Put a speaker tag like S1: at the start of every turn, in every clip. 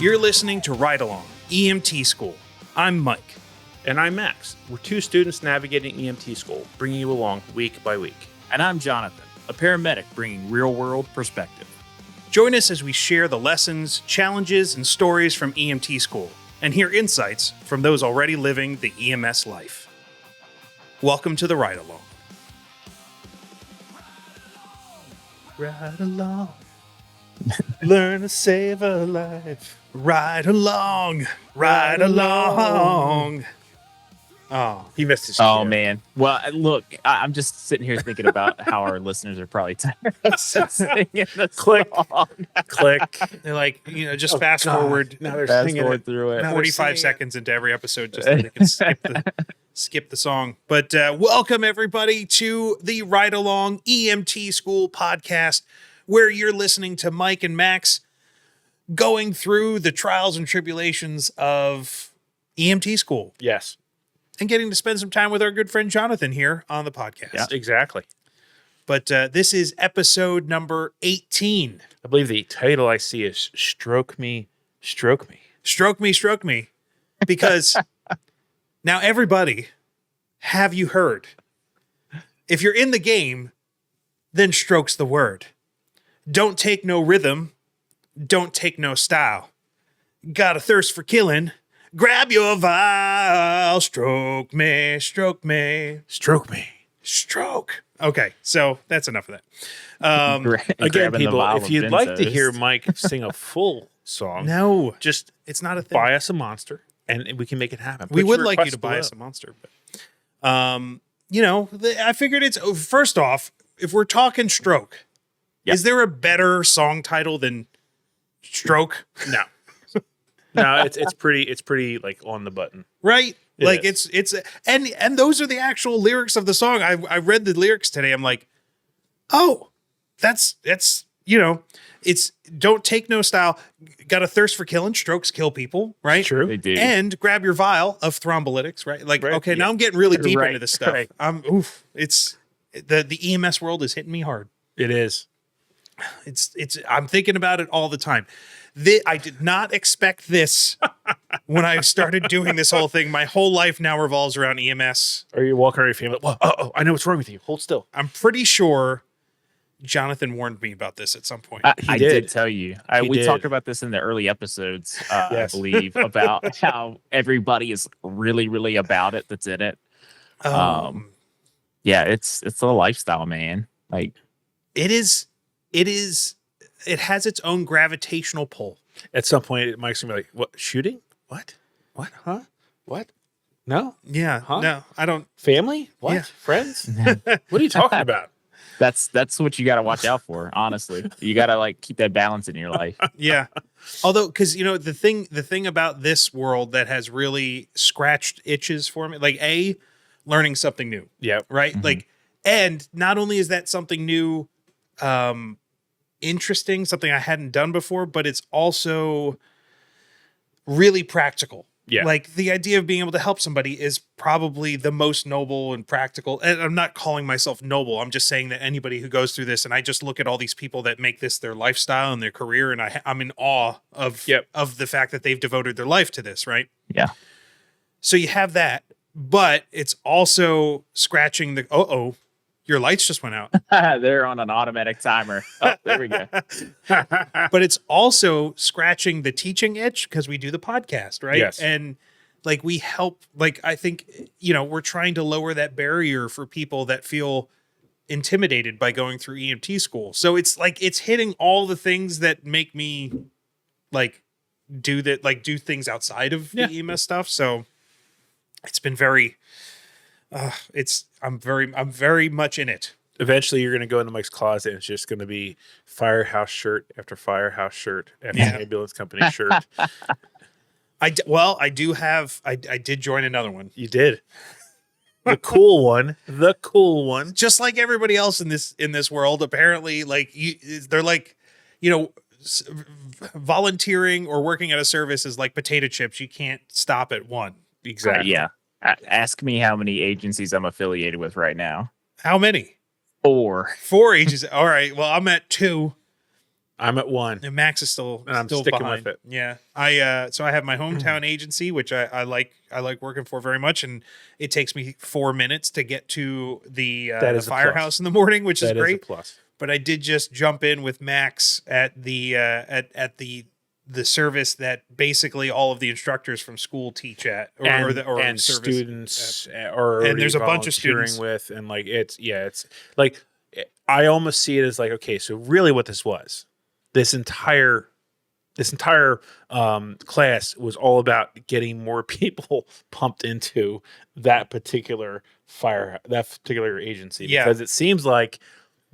S1: You're listening to Ride Along, EMT School. I'm Mike.
S2: And I'm Max. We're two students navigating EMT school, bringing you along week by week.
S3: And I'm Jonathan, a paramedic bringing real-world perspective.
S1: Join us as we share the lessons, challenges, and stories from EMT school, and hear insights from those already living the EMS life. Welcome to the Ride Along.
S2: Ride along. Learn to save a life.
S1: Ride along. Ride along.
S2: Oh, he missed his
S3: Oh,
S2: cue.
S3: man. Well, look, I'm just sitting here thinking about how our listeners are probably tired of singing the
S2: Click.
S3: song.
S2: Click.
S1: They're like, just fast
S2: God.
S1: forward
S2: Now they're
S3: Fast
S2: singing
S3: forward
S2: it.
S3: through it.
S2: Now
S1: 45
S2: singing
S1: seconds into every episode just so they can skip the song. But welcome, everybody, to the Ride Along EMT School podcast, where you're listening to Mike and Max going through the trials and tribulations of EMT school
S2: Yes,
S1: and getting to spend some time with our good friend Jonathon here on the podcast.
S3: Yeah.
S2: exactly.
S1: But this is episode number 18.
S2: I believe the title I see is Stroke Me, Stroke Me.
S1: Stroke me. Because now everybody, have you heard? If you're in the game, then stroke's the word. Don't take no rhythm. Don't take no style. Got a thirst for killing. Grab your vial. Stroke me, stroke me,
S2: Stroke me.
S1: stroke. Okay, so that's enough of that.
S2: Again,
S3: Grabbing the
S2: people,
S3: vial
S2: if
S3: of
S2: you'd like to
S3: benzos.
S2: hear Mike sing a full song,
S1: No,
S2: just
S1: it's not a thing.
S2: buy us a monster and we can make it happen.
S1: We
S2: Put
S1: would
S2: your
S1: like you
S2: request
S1: to buy
S2: below.
S1: us a monster, but I figured it's first off, if we're talking stroke,
S3: Yep.
S1: is there a better song title than Stroke?
S2: No. No, it's pretty like on the button.
S1: Right?
S2: It
S1: Like
S2: is.
S1: it's and those are the actual lyrics of the song. I read the lyrics today. I'm like, oh, that's it's don't take no style. Got a thirst for killing. Strokes kill people, right?
S2: True.
S3: They do.
S1: And grab your vial of thrombolytics, right? Like,
S2: Right.
S1: okay, now I'm getting really deep
S3: Right,
S1: into this stuff.
S2: right.
S1: It's the EMS world is hitting me hard.
S2: It is.
S1: It's I'm thinking about it all the time. I did not expect this when I started doing this whole thing. My whole life now revolves around EMS.
S2: Or you walk around your family. Whoa, I know what's wrong with you. Hold still.
S1: I'm pretty sure Jonathan warned me about this at some point.
S3: I
S2: did.
S3: did tell you.
S2: He
S3: We
S2: did.
S3: talked about this in the early episodes,
S2: Yes.
S3: I believe, about how everybody is really, really about it that's in it. Yeah, it's a lifestyle, man. Like,
S1: it has its own gravitational pull.
S2: At some point, Mike's gonna be like, "What? Shooting? What? What? Huh? What? No?
S1: Yeah.
S2: Huh?
S1: No, I don't.
S2: Family? What?
S1: Yeah.
S2: Friends? What are you talking about?"
S3: that's what you got to watch out for. Honestly, you got to keep that balance in your life.
S1: Yeah. Although, because the thing about this world that has really scratched itches for me, like learning something new,
S2: Yeah.
S1: right?
S3: Mhm.
S1: Like, and not only is that something new, interesting, something I hadn't done before, but it's also really practical.
S2: Yeah.
S1: Like the idea of being able to help somebody is probably the most noble and practical. And I'm not calling myself noble. I'm just saying that anybody who goes through this, and I just look at all these people that make this their lifestyle and their career, and I'm in awe of the fact that they've devoted their life to this, right?
S3: Yeah.
S1: So you have that, but it's also scratching the your lights just went out.
S3: They're on an automatic timer. Oh, there we go.
S1: But it's also scratching the teaching itch because we do the podcast, right?
S2: Yes.
S1: And like we help, like I think, we're trying to lower that barrier for people that feel intimidated by going through EMT school. So it's like it's hitting all the things that make me do things outside of the EMS stuff. So it's been very I'm very much in it.
S2: Eventually, you're gonna go into Mike's closet, and it's just gonna be firehouse shirt after firehouse shirt after ambulance company shirt.
S1: I did join another one.
S2: You did. The cool one. The cool one.
S1: Just like everybody else in this world, apparently, they're volunteering or working at a service is like potato chips. You can't stop at one.
S2: Exactly.
S3: Yeah. Ask me how many agencies I'm affiliated with right now.
S1: How many?
S3: 4.
S1: 4 agencies. All right. Well, I'm at 2.
S2: I'm at 1.
S1: And Max is still
S2: And I'm
S1: still
S2: sticking
S1: behind.
S2: with it.
S1: Yeah, so I have my hometown agency, which I like working for very much, and it takes me 4 minutes to get to the firehouse in the morning, which is
S2: That
S1: great.
S2: a plus.
S1: But I did just jump in with Max at the at the service that basically all of the instructors from school teach at,
S2: and
S1: service
S2: students are
S1: and there's a bunch of
S2: volunteering
S1: students
S2: with, and like it's like I almost see it as like, okay, so really what this entire class was all about getting more people pumped into that particular agency,
S1: Yeah.
S2: because it seems like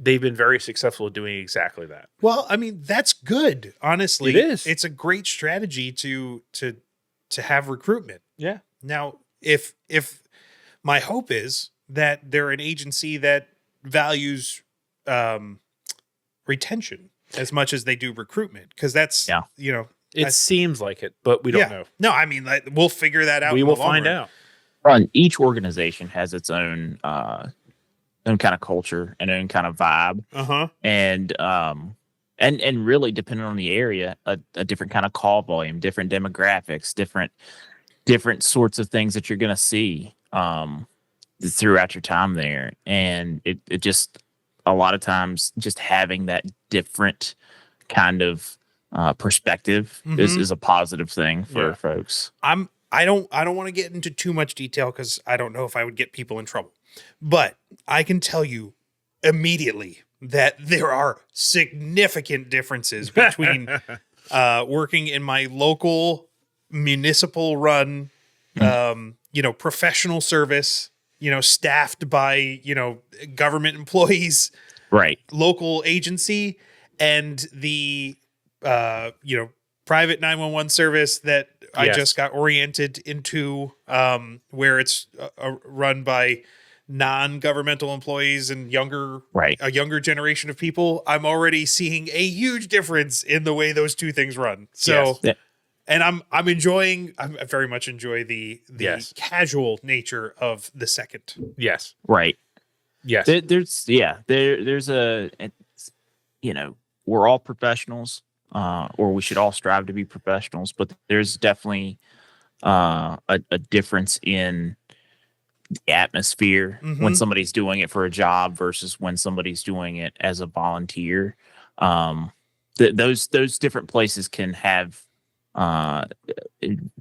S2: they've been very successful at doing exactly that.
S1: Well, I mean, that's good. Honestly,
S2: It is.
S1: It's a great strategy to have recruitment.
S2: Yeah.
S1: Now, if my hope is that they're an agency that values retention as much as they do recruitment, because that's
S2: It seems like it, but we don't know.
S1: No, I mean, like, we'll figure that out.
S2: We
S1: in
S2: will
S1: the long
S2: find
S1: run.
S2: out.
S3: And each organization has its own kind of culture and own kind of vibe. And really, depending on the area, a different kind of call volume, different demographics, different sorts of things that you're going to see throughout your time there. And it just, a lot of times, just having that different kind of perspective is a positive thing for folks.
S1: I don't want to get into too much detail because I don't know if I would get people in trouble, but I can tell you immediately that there are significant differences between working in my local municipal run, professional service, staffed by, government employees,
S3: Right.
S1: local agency, and the, private 911 service that I just got oriented into, where it's run by non-governmental employees and a younger generation of people. I'm already seeing a huge difference in the way those two things run. So, and I'm very much enjoy the casual nature of the second.
S2: Yes.
S3: Right.
S2: Yes.
S3: There's we're all professionals, or we should all strive to be professionals, but there's definitely a difference in the atmosphere when somebody's doing it for a job versus when somebody's doing it as a volunteer. Those different places can have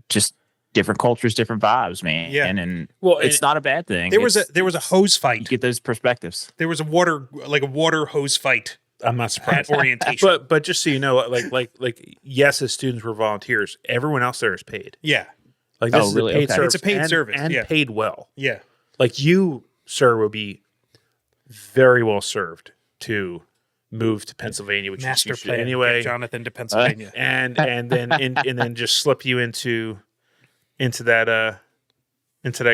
S3: just different cultures, different vibes, man.
S1: Yeah.
S3: And it's not a bad thing.
S1: There was a hose fight.
S3: You get those perspectives.
S1: There was a water hose fight.
S2: I'm not surprised.
S1: At orientation.
S2: But just so you know, like yes, as students were volunteers, everyone else there is paid.
S1: Yeah.
S2: Like this is
S3: really?
S2: a paid
S3: Okay.
S2: service.
S1: It's a paid service,
S2: and paid well.
S1: Yeah.
S2: Like you, sir, will be very well served to move to Pennsylvania, which
S1: Master
S2: is
S1: plan.
S2: anyway.
S1: Get Jonathon to Pennsylvania.
S2: And then just slip you into that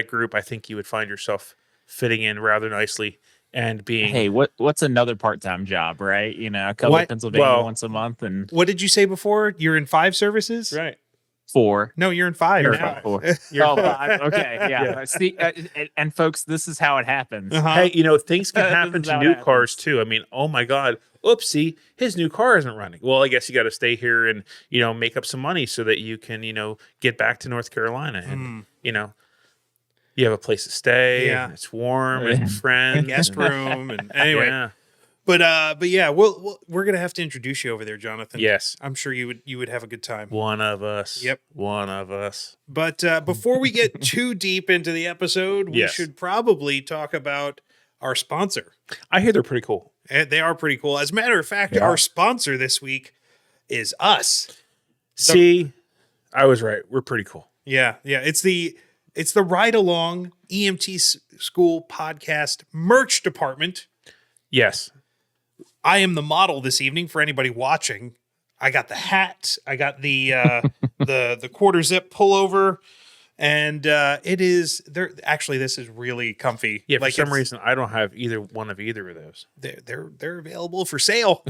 S2: group. I think you would find yourself fitting in rather nicely and being.
S3: Hey, what's another part-time job, right? I come to Pennsylvania once a month. And
S1: what did you say before? You're in 5 services?
S2: Right.
S3: 4.
S1: No, you're in 5
S3: You're
S1: now.
S3: 4. Oh, 5. Okay, yeah. See, and folks, this is how it happens.
S2: Hey, things can happen to new cars too. I mean, oh my God, oopsie, his new car isn't running. Well, I guess you got to stay here and make up some money so that you can get back to North Carolina and you have a place to stay.
S1: Yeah.
S2: And it's warm and friends,
S1: Guest room, and anyway.
S2: Yeah.
S1: But yeah, we're gonna have to introduce you over there, Jonathon.
S2: Yes,
S1: I'm sure you would have a good time.
S2: One of us.
S1: Yep,
S2: one of us.
S1: But before we get too deep into the episode, we should probably talk about our sponsor.
S2: I hear they're pretty cool.
S1: They are pretty cool. As a matter of fact, our sponsor this week is us.
S2: See, I was right. We're pretty cool.
S1: Yeah. It's the Ride Along EMT School podcast merch department.
S2: Yes.
S1: I am the model this evening for anybody watching. I got the hat. I got the the quarter zip pullover, and it is there. Actually, this is really comfy.
S2: Yeah, for some reason I don't have either of those.
S1: They're available for sale,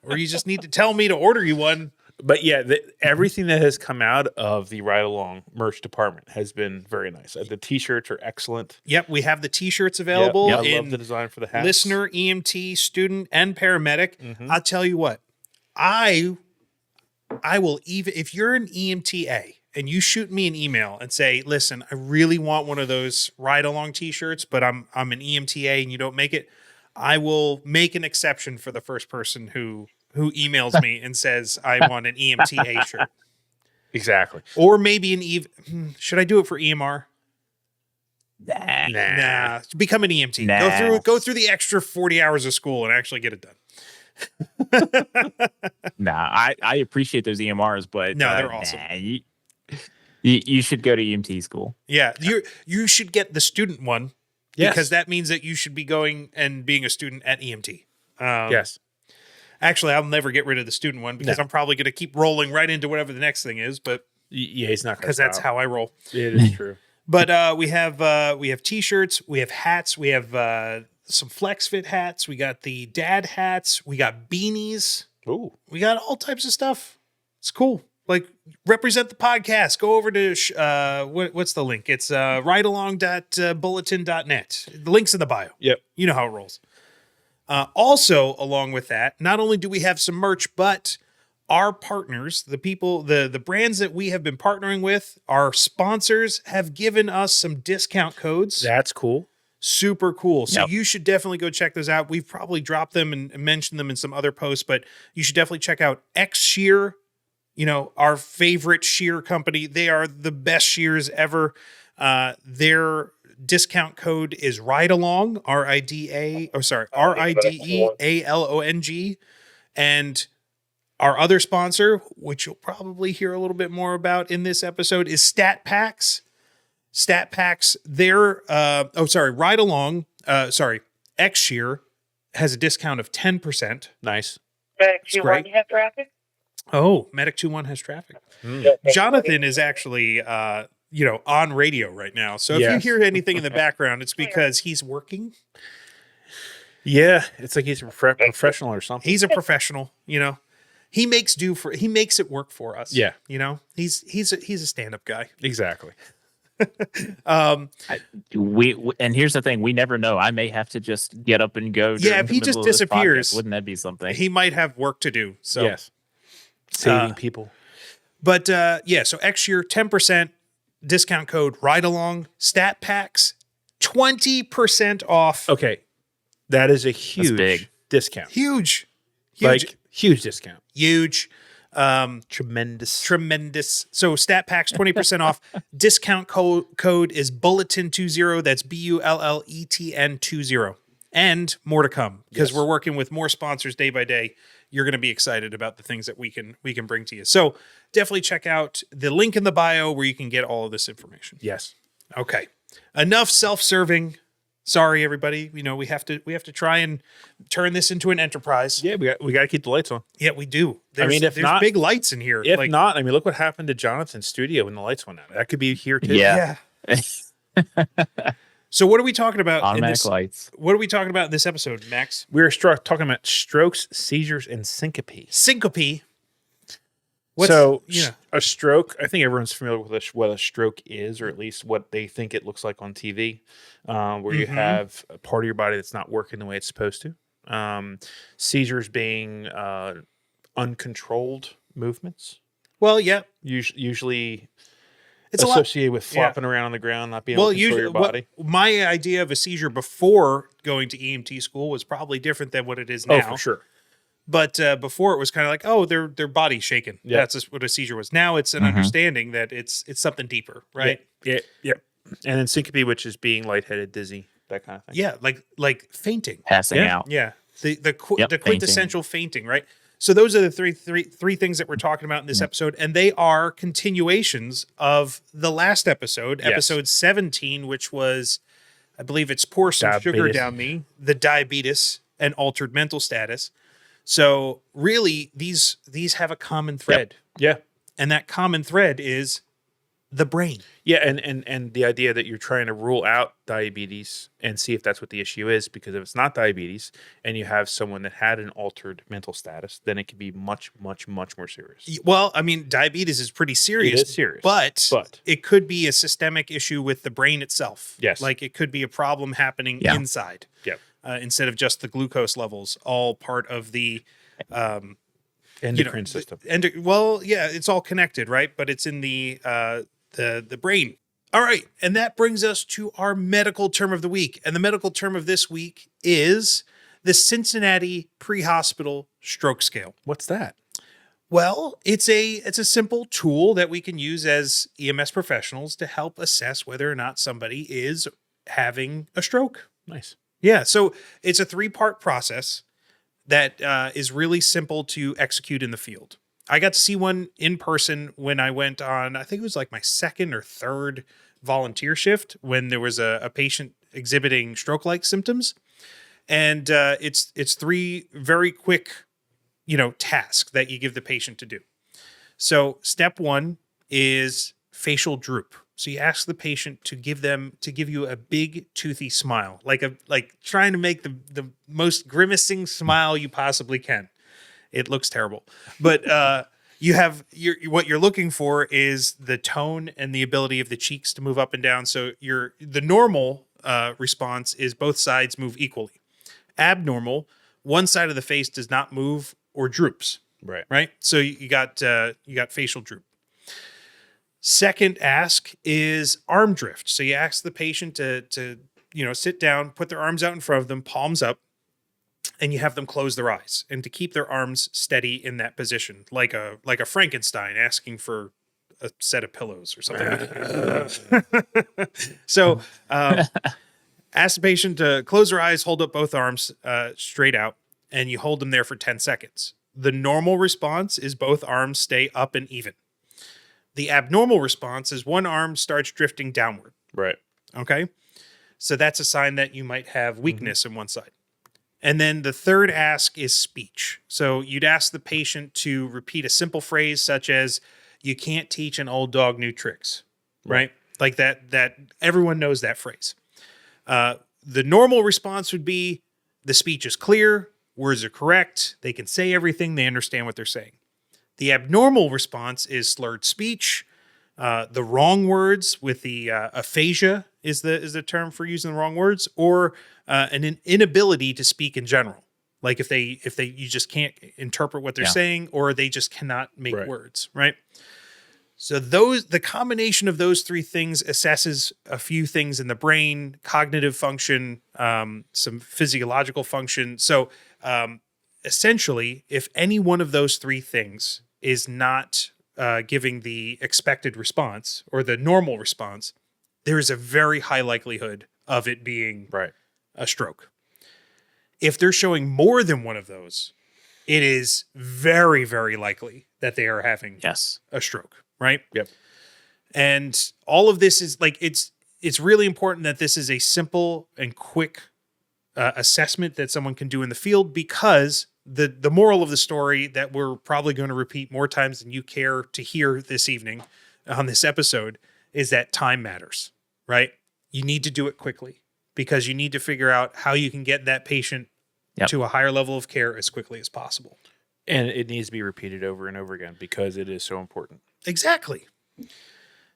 S1: or you just need to tell me to order you one.
S2: But yeah, everything that has come out of the Ride Along merch department has been very nice. The T-shirts are excellent.
S1: Yep, we have the T-shirts available.
S2: I love the design for the hats.
S1: Listener, EMT, student, and paramedic. I'll tell you what, I will, even if you're an EMTA and you shoot me an email and say, listen, I really want one of those ride along t-shirts, but I'm an EMTA and you don't make it, I will make an exception for the first person who emails me and says, I want an EMTA shirt.
S2: Exactly.
S1: Or maybe should I do it for EMR?
S3: Nah.
S1: Become an EMT.
S3: Nah.
S1: Go through the extra 40 hours of school and actually get it done.
S3: Nah, I appreciate those EMRs, but
S1: no, they're awesome.
S3: Nah, you should go to EMT school.
S1: Yeah, you should get the student one because that means that you should be going and being a student at EMT.
S2: Yes.
S1: Actually, I'll never get rid of the student one because I'm probably going to keep rolling right into whatever the next thing is. But
S2: yeah, he's not
S1: because that's how I roll.
S2: It is true.
S1: But we have t-shirts, we have hats, we have some flex fit hats, we got the dad hats, we got beanies.
S2: Ooh,
S1: we got all types of stuff. It's cool. Like, represent the podcast. Go over to what's the link? It's ridealong.bulletin.net. The link's in the bio.
S2: Yep.
S1: You know how it rolls. Also, along with that, not only do we have some merch, but our partners, the people, the brands that we have been partnering with, our sponsors have given us some discount codes.
S2: That's cool.
S1: Super cool. So you should definitely go check those out. We've probably dropped them and mentioned them in some other posts, but you should definitely check out X Shear, our favorite shear company. They are the best shears ever. Their discount code is RIDEALONG, RIDEALONG. And our other sponsor, which you'll probably hear a little bit more about in this episode, is StatPacks. StatPacks, Ride Along, X Shear has a discount of 10%.
S2: Nice.
S4: Medic 2-1 have traffic?
S1: Oh, Medic 2-1 has traffic. Jonathon is actually, on radio right now. So if you hear anything in the background, it's because he's working.
S2: Yeah, it's like he's a professional or something.
S1: He's a professional, He makes it work for us.
S2: Yeah.
S1: He's a stand-up guy.
S2: Exactly.
S3: And here's the thing, we never know. I may have to just get up and go.
S1: Yeah, if he just disappears,
S3: wouldn't that be something?
S1: He might have work to do. So
S2: yes. Saving people.
S1: But so X Year 10% discount code Ride Along, StatPacks 20% off.
S2: Okay. That is a huge discount.
S1: Huge.
S2: Like huge discount.
S1: Huge.
S2: Tremendous.
S1: So StatPacks 20% off. Discount code is Bulletin20. That's BULLETN20. And more to come because we're working with more sponsors day by day. You're going to be excited about the things that we can bring to you. So definitely check out the link in the bio where you can get all of this information.
S2: Yes.
S1: Okay. Enough self-serving. Sorry, everybody. We have to try and turn this into an enterprise.
S2: Yeah, we got to keep the lights on.
S1: Yeah, we do.
S2: There's not
S1: big lights in here.
S2: If not, look what happened to Jonathon's studio when the lights went out. That could be here too.
S3: Yeah.
S1: So what are we talking about?
S3: Automatic lights.
S1: What are we talking about in this episode, Max?
S2: We're talking about strokes, seizures, and syncope.
S1: Syncope.
S2: A stroke, I think everyone's familiar with what a stroke is, or at least what they think it looks like on TV, where you have a part of your body that's not working the way it's supposed to. Seizures being uncontrolled movements.
S1: Well, yeah.
S2: Usually
S1: it's
S2: associated with flopping around on the ground, not being able to control your body.
S1: My idea of a seizure before going to EMT school was probably different than what it is now.
S2: Oh, for sure.
S1: But before it was kind of like, oh, their body's shaking.
S2: Yeah.
S1: That's just what a seizure was. Now it's an understanding that it's something deeper, right?
S2: Yeah. And then syncope, which is being lightheaded, dizzy, that kind of thing.
S1: Yeah, like fainting,
S3: passing out.
S1: Yeah, the quintessential fainting, right? So those are the three things that we're talking about in this episode, and they are continuations of the last episode, episode 17, which was, I believe it's Pour Some Sugar Down Me, the diabetes and altered mental status. So really, these have a common thread.
S2: Yeah.
S1: And that common thread is the brain.
S2: Yeah, and the idea that you're trying to rule out diabetes and see if that's what the issue is, because if it's not diabetes and you have someone that had an altered mental status, then it can be much, much, much more serious.
S1: Well, diabetes is pretty serious.
S2: It is serious.
S1: But it could be a systemic issue with the brain itself.
S2: Yes.
S1: Like it could be a problem happening inside.
S2: Yeah.
S1: Instead of just the glucose levels, all part of the
S2: Endocrine system.
S1: Well, yeah, it's all connected, right? But it's in the brain. All right, and that brings us to our medical term of the week. And the medical term of this week is the Cincinnati Prehospital Stroke Scale.
S2: What's that?
S1: Well, it's a simple tool that we can use as EMS professionals to help assess whether or not somebody is having a stroke.
S2: Nice.
S1: Yeah, so it's a 3-part process that is really simple to execute in the field. I got to see one in person when I went on, I think it was like my 2nd or 3rd volunteer shift when there was a patient exhibiting stroke-like symptoms. And it's 3 very quick, tasks that you give the patient to do. So step 1 is facial droop. So you ask the patient to give you a big toothy smile, like trying to make the most grimacing smile you possibly can. It looks terrible, but what you're looking for is the tone and the ability of the cheeks to move up and down. So the normal response is both sides move equally. Abnormal, one side of the face does not move or droops. Right. So you got facial droop. Second ask is arm drift. So you ask the patient to sit down, put their arms out in front of them, palms up, and you have them close their eyes and to keep their arms steady in that position, like a Frankenstein asking for a set of pillows or something. So ask the patient to close their eyes, hold up both arms straight out, and you hold them there for 10 seconds. The normal response is both arms stay up and even. The abnormal response is one arm starts drifting downward.
S2: Right.
S1: Okay. So that's a sign that you might have weakness in one side. And then the third ask is speech. So you'd ask the patient to repeat a simple phrase such as, "You can't teach an old dog new tricks," right? Like that everyone knows that phrase. The normal response would be the speech is clear, words are correct, they can say everything, they understand what they're saying. The abnormal response is slurred speech, the wrong words with the aphasia is the term for using the wrong words, or an inability to speak in general. Like if you just can't interpret what they're saying, or they just cannot make words, right? So the combination of those 3 things assesses a few things in the brain, cognitive function, some physiological function. So essentially, if any one of those 3 things is not giving the expected response or the normal response, there is a very high likelihood of it being a stroke. If they're showing more than one of those, it is very, very likely that they are having a stroke, right?
S2: Yep.
S1: And all of this is it's really important that this is a simple and quick assessment that someone can do in the field, because the moral of the story that we're probably going to repeat more times than you care to hear this evening on this episode is that time matters, right? You need to do it quickly because you need to figure out how you can get that patient to a higher level of care as quickly as possible.
S2: And it needs to be repeated over and over again because it is so important.
S1: Exactly.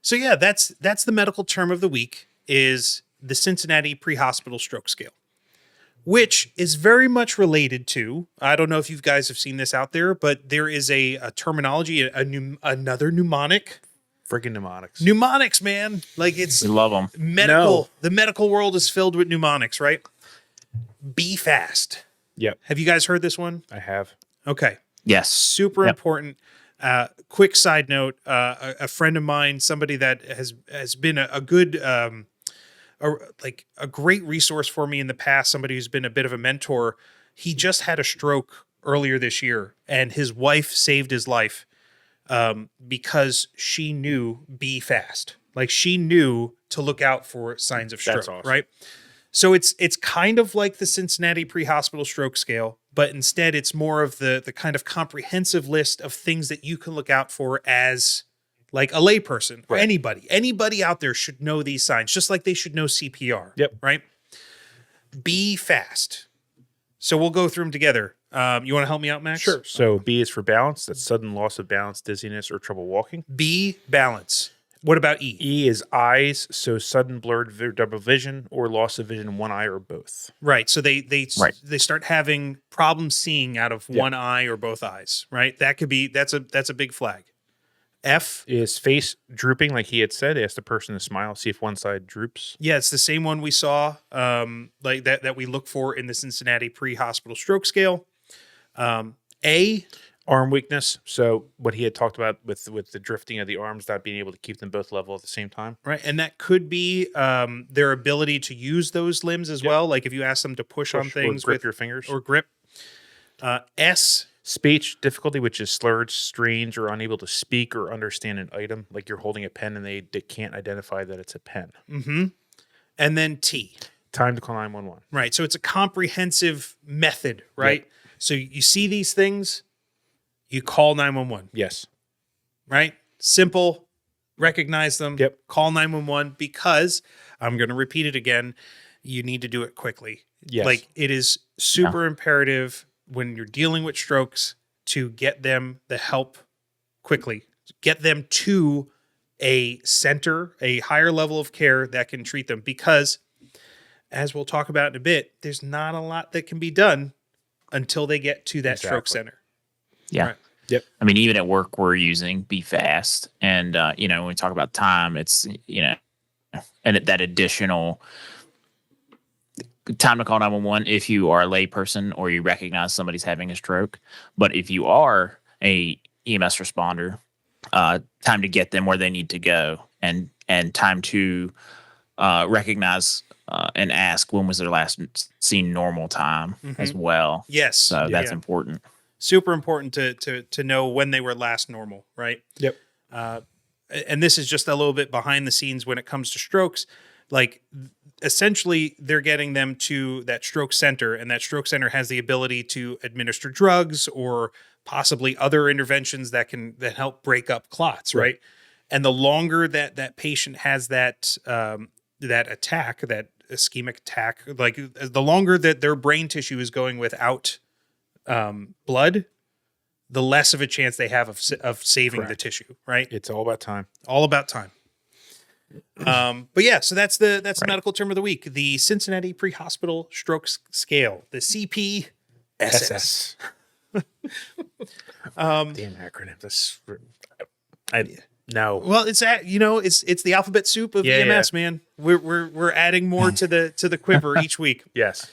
S1: So yeah, that's the medical term of the week, is the Cincinnati Prehospital Stroke Scale, which is very much related to, I don't know if you guys have seen this out there, but there is a terminology, another mnemonic.
S2: Freaking mnemonics.
S1: Mnemonics, man. Like we
S3: love them.
S1: Medical. The medical world is filled with mnemonics, right? Be fast.
S2: Yep.
S1: Have you guys heard this one?
S2: I have.
S1: Okay.
S3: Yes.
S1: Super important. Quick side note, a friend of mine, somebody that has been a good, a great resource for me in the past, somebody who's been a bit of a mentor, he just had a stroke earlier this year, and his wife saved his life because she knew be fast. Like, she knew to look out for signs of stroke. That's awesome. Right? So it's kind of like the Cincinnati Prehospital Stroke Scale, but instead it's more of the kind of comprehensive list of things that you can look out for as like a layperson or anybody out there should know these signs, just like they should know CPR.
S2: Yep.
S1: Right. Be fast. So we'll go through them together. You want to help me out, Max?
S2: Sure. So B is for balance. That's sudden loss of balance, dizziness, or trouble walking.
S1: B, balance. What about E?
S2: E is eyes, so sudden blurred double vision or loss of vision in one eye or both.
S1: Right. So they
S3: Right.
S1: start having problems seeing out of one eye or both eyes. Right. That could be that's a big flag. F
S2: is face drooping, like he had said. Ask the person to smile, see if one side droops.
S1: Yeah, it's the same one we saw, like that we look for in the Cincinnati pre-hospital stroke scale. A,
S2: arm weakness. So what he had talked about with the drifting of the arms, not being able to keep them both level at the same time.
S1: right, and that could be their ability to use those limbs as well. Like if you ask them to push on things,
S2: or grip your fingers,
S1: or grip. S,
S2: speech difficulty, which is slurred, strange, or unable to speak or understand an item. Like you're holding a pen and they can't identify that it's a pen.
S1: Mm-hmm. And then T.
S2: Time to call 911.
S1: Right. So it's a comprehensive method, right? Yep. So you see these things, you call 911.
S2: Yes.
S1: Right? Simple. Recognize them.
S2: Yep.
S1: Call 911 because I'm going to repeat it again. You need to do it quickly.
S2: Yes.
S1: Like it is super imperative when you're dealing with strokes to get them the help quickly. Get them to a center, a higher level of care that can treat them because, as we'll talk about in a bit, there's not a lot that can be done until they get to that stroke center.
S3: Yeah.
S1: Right.
S2: Yep.
S3: I mean, even at work, we're using Be Fast. And, when we talk about time, it's, and that additional time to call 911 if you are a layperson or you recognize somebody's having a stroke. But if you are a EMS responder, time to get them where they need to go and time to recognize and ask when was their last seen normal time as well.
S1: Yes.
S3: So that's important.
S1: Super important to know when they were last normal, right?
S2: Yep.
S1: And this is just a little bit behind the scenes when it comes to strokes. Like essentially they're getting them to that stroke center, and that stroke center has the ability to administer drugs or possibly other interventions that help break up clots, right? And the longer that patient has that attack, that ischemic attack, like the longer that their brain tissue is going without blood, the less of a chance they have of saving the tissue, right?
S2: It's all about time.
S1: All about time. But yeah, so that's the medical term of the week, the Cincinnati Pre-Hospital Stroke Scale, the CPSS.
S2: Damn acronym. That's no.
S1: Well, it's the alphabet soup of EMS, man. We're adding more to the quiver each week.
S2: Yes.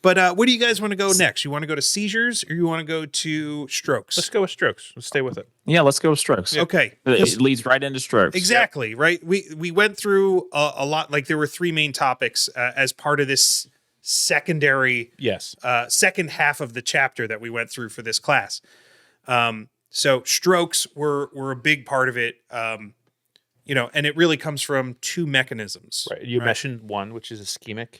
S1: But where do you guys want to go next? You want to go to seizures or you want to go to strokes?
S2: Let's go with strokes. Let's stay with it.
S3: Yeah, let's go with strokes.
S1: Okay.
S3: It leads right into strokes.
S1: Exactly, right? We went through a lot, like there were three main topics as part of this secondary second half of the chapter that we went through for this class. So strokes were a big part of it, and it really comes from two mechanisms.
S2: Right. You mentioned one, which is ischemic.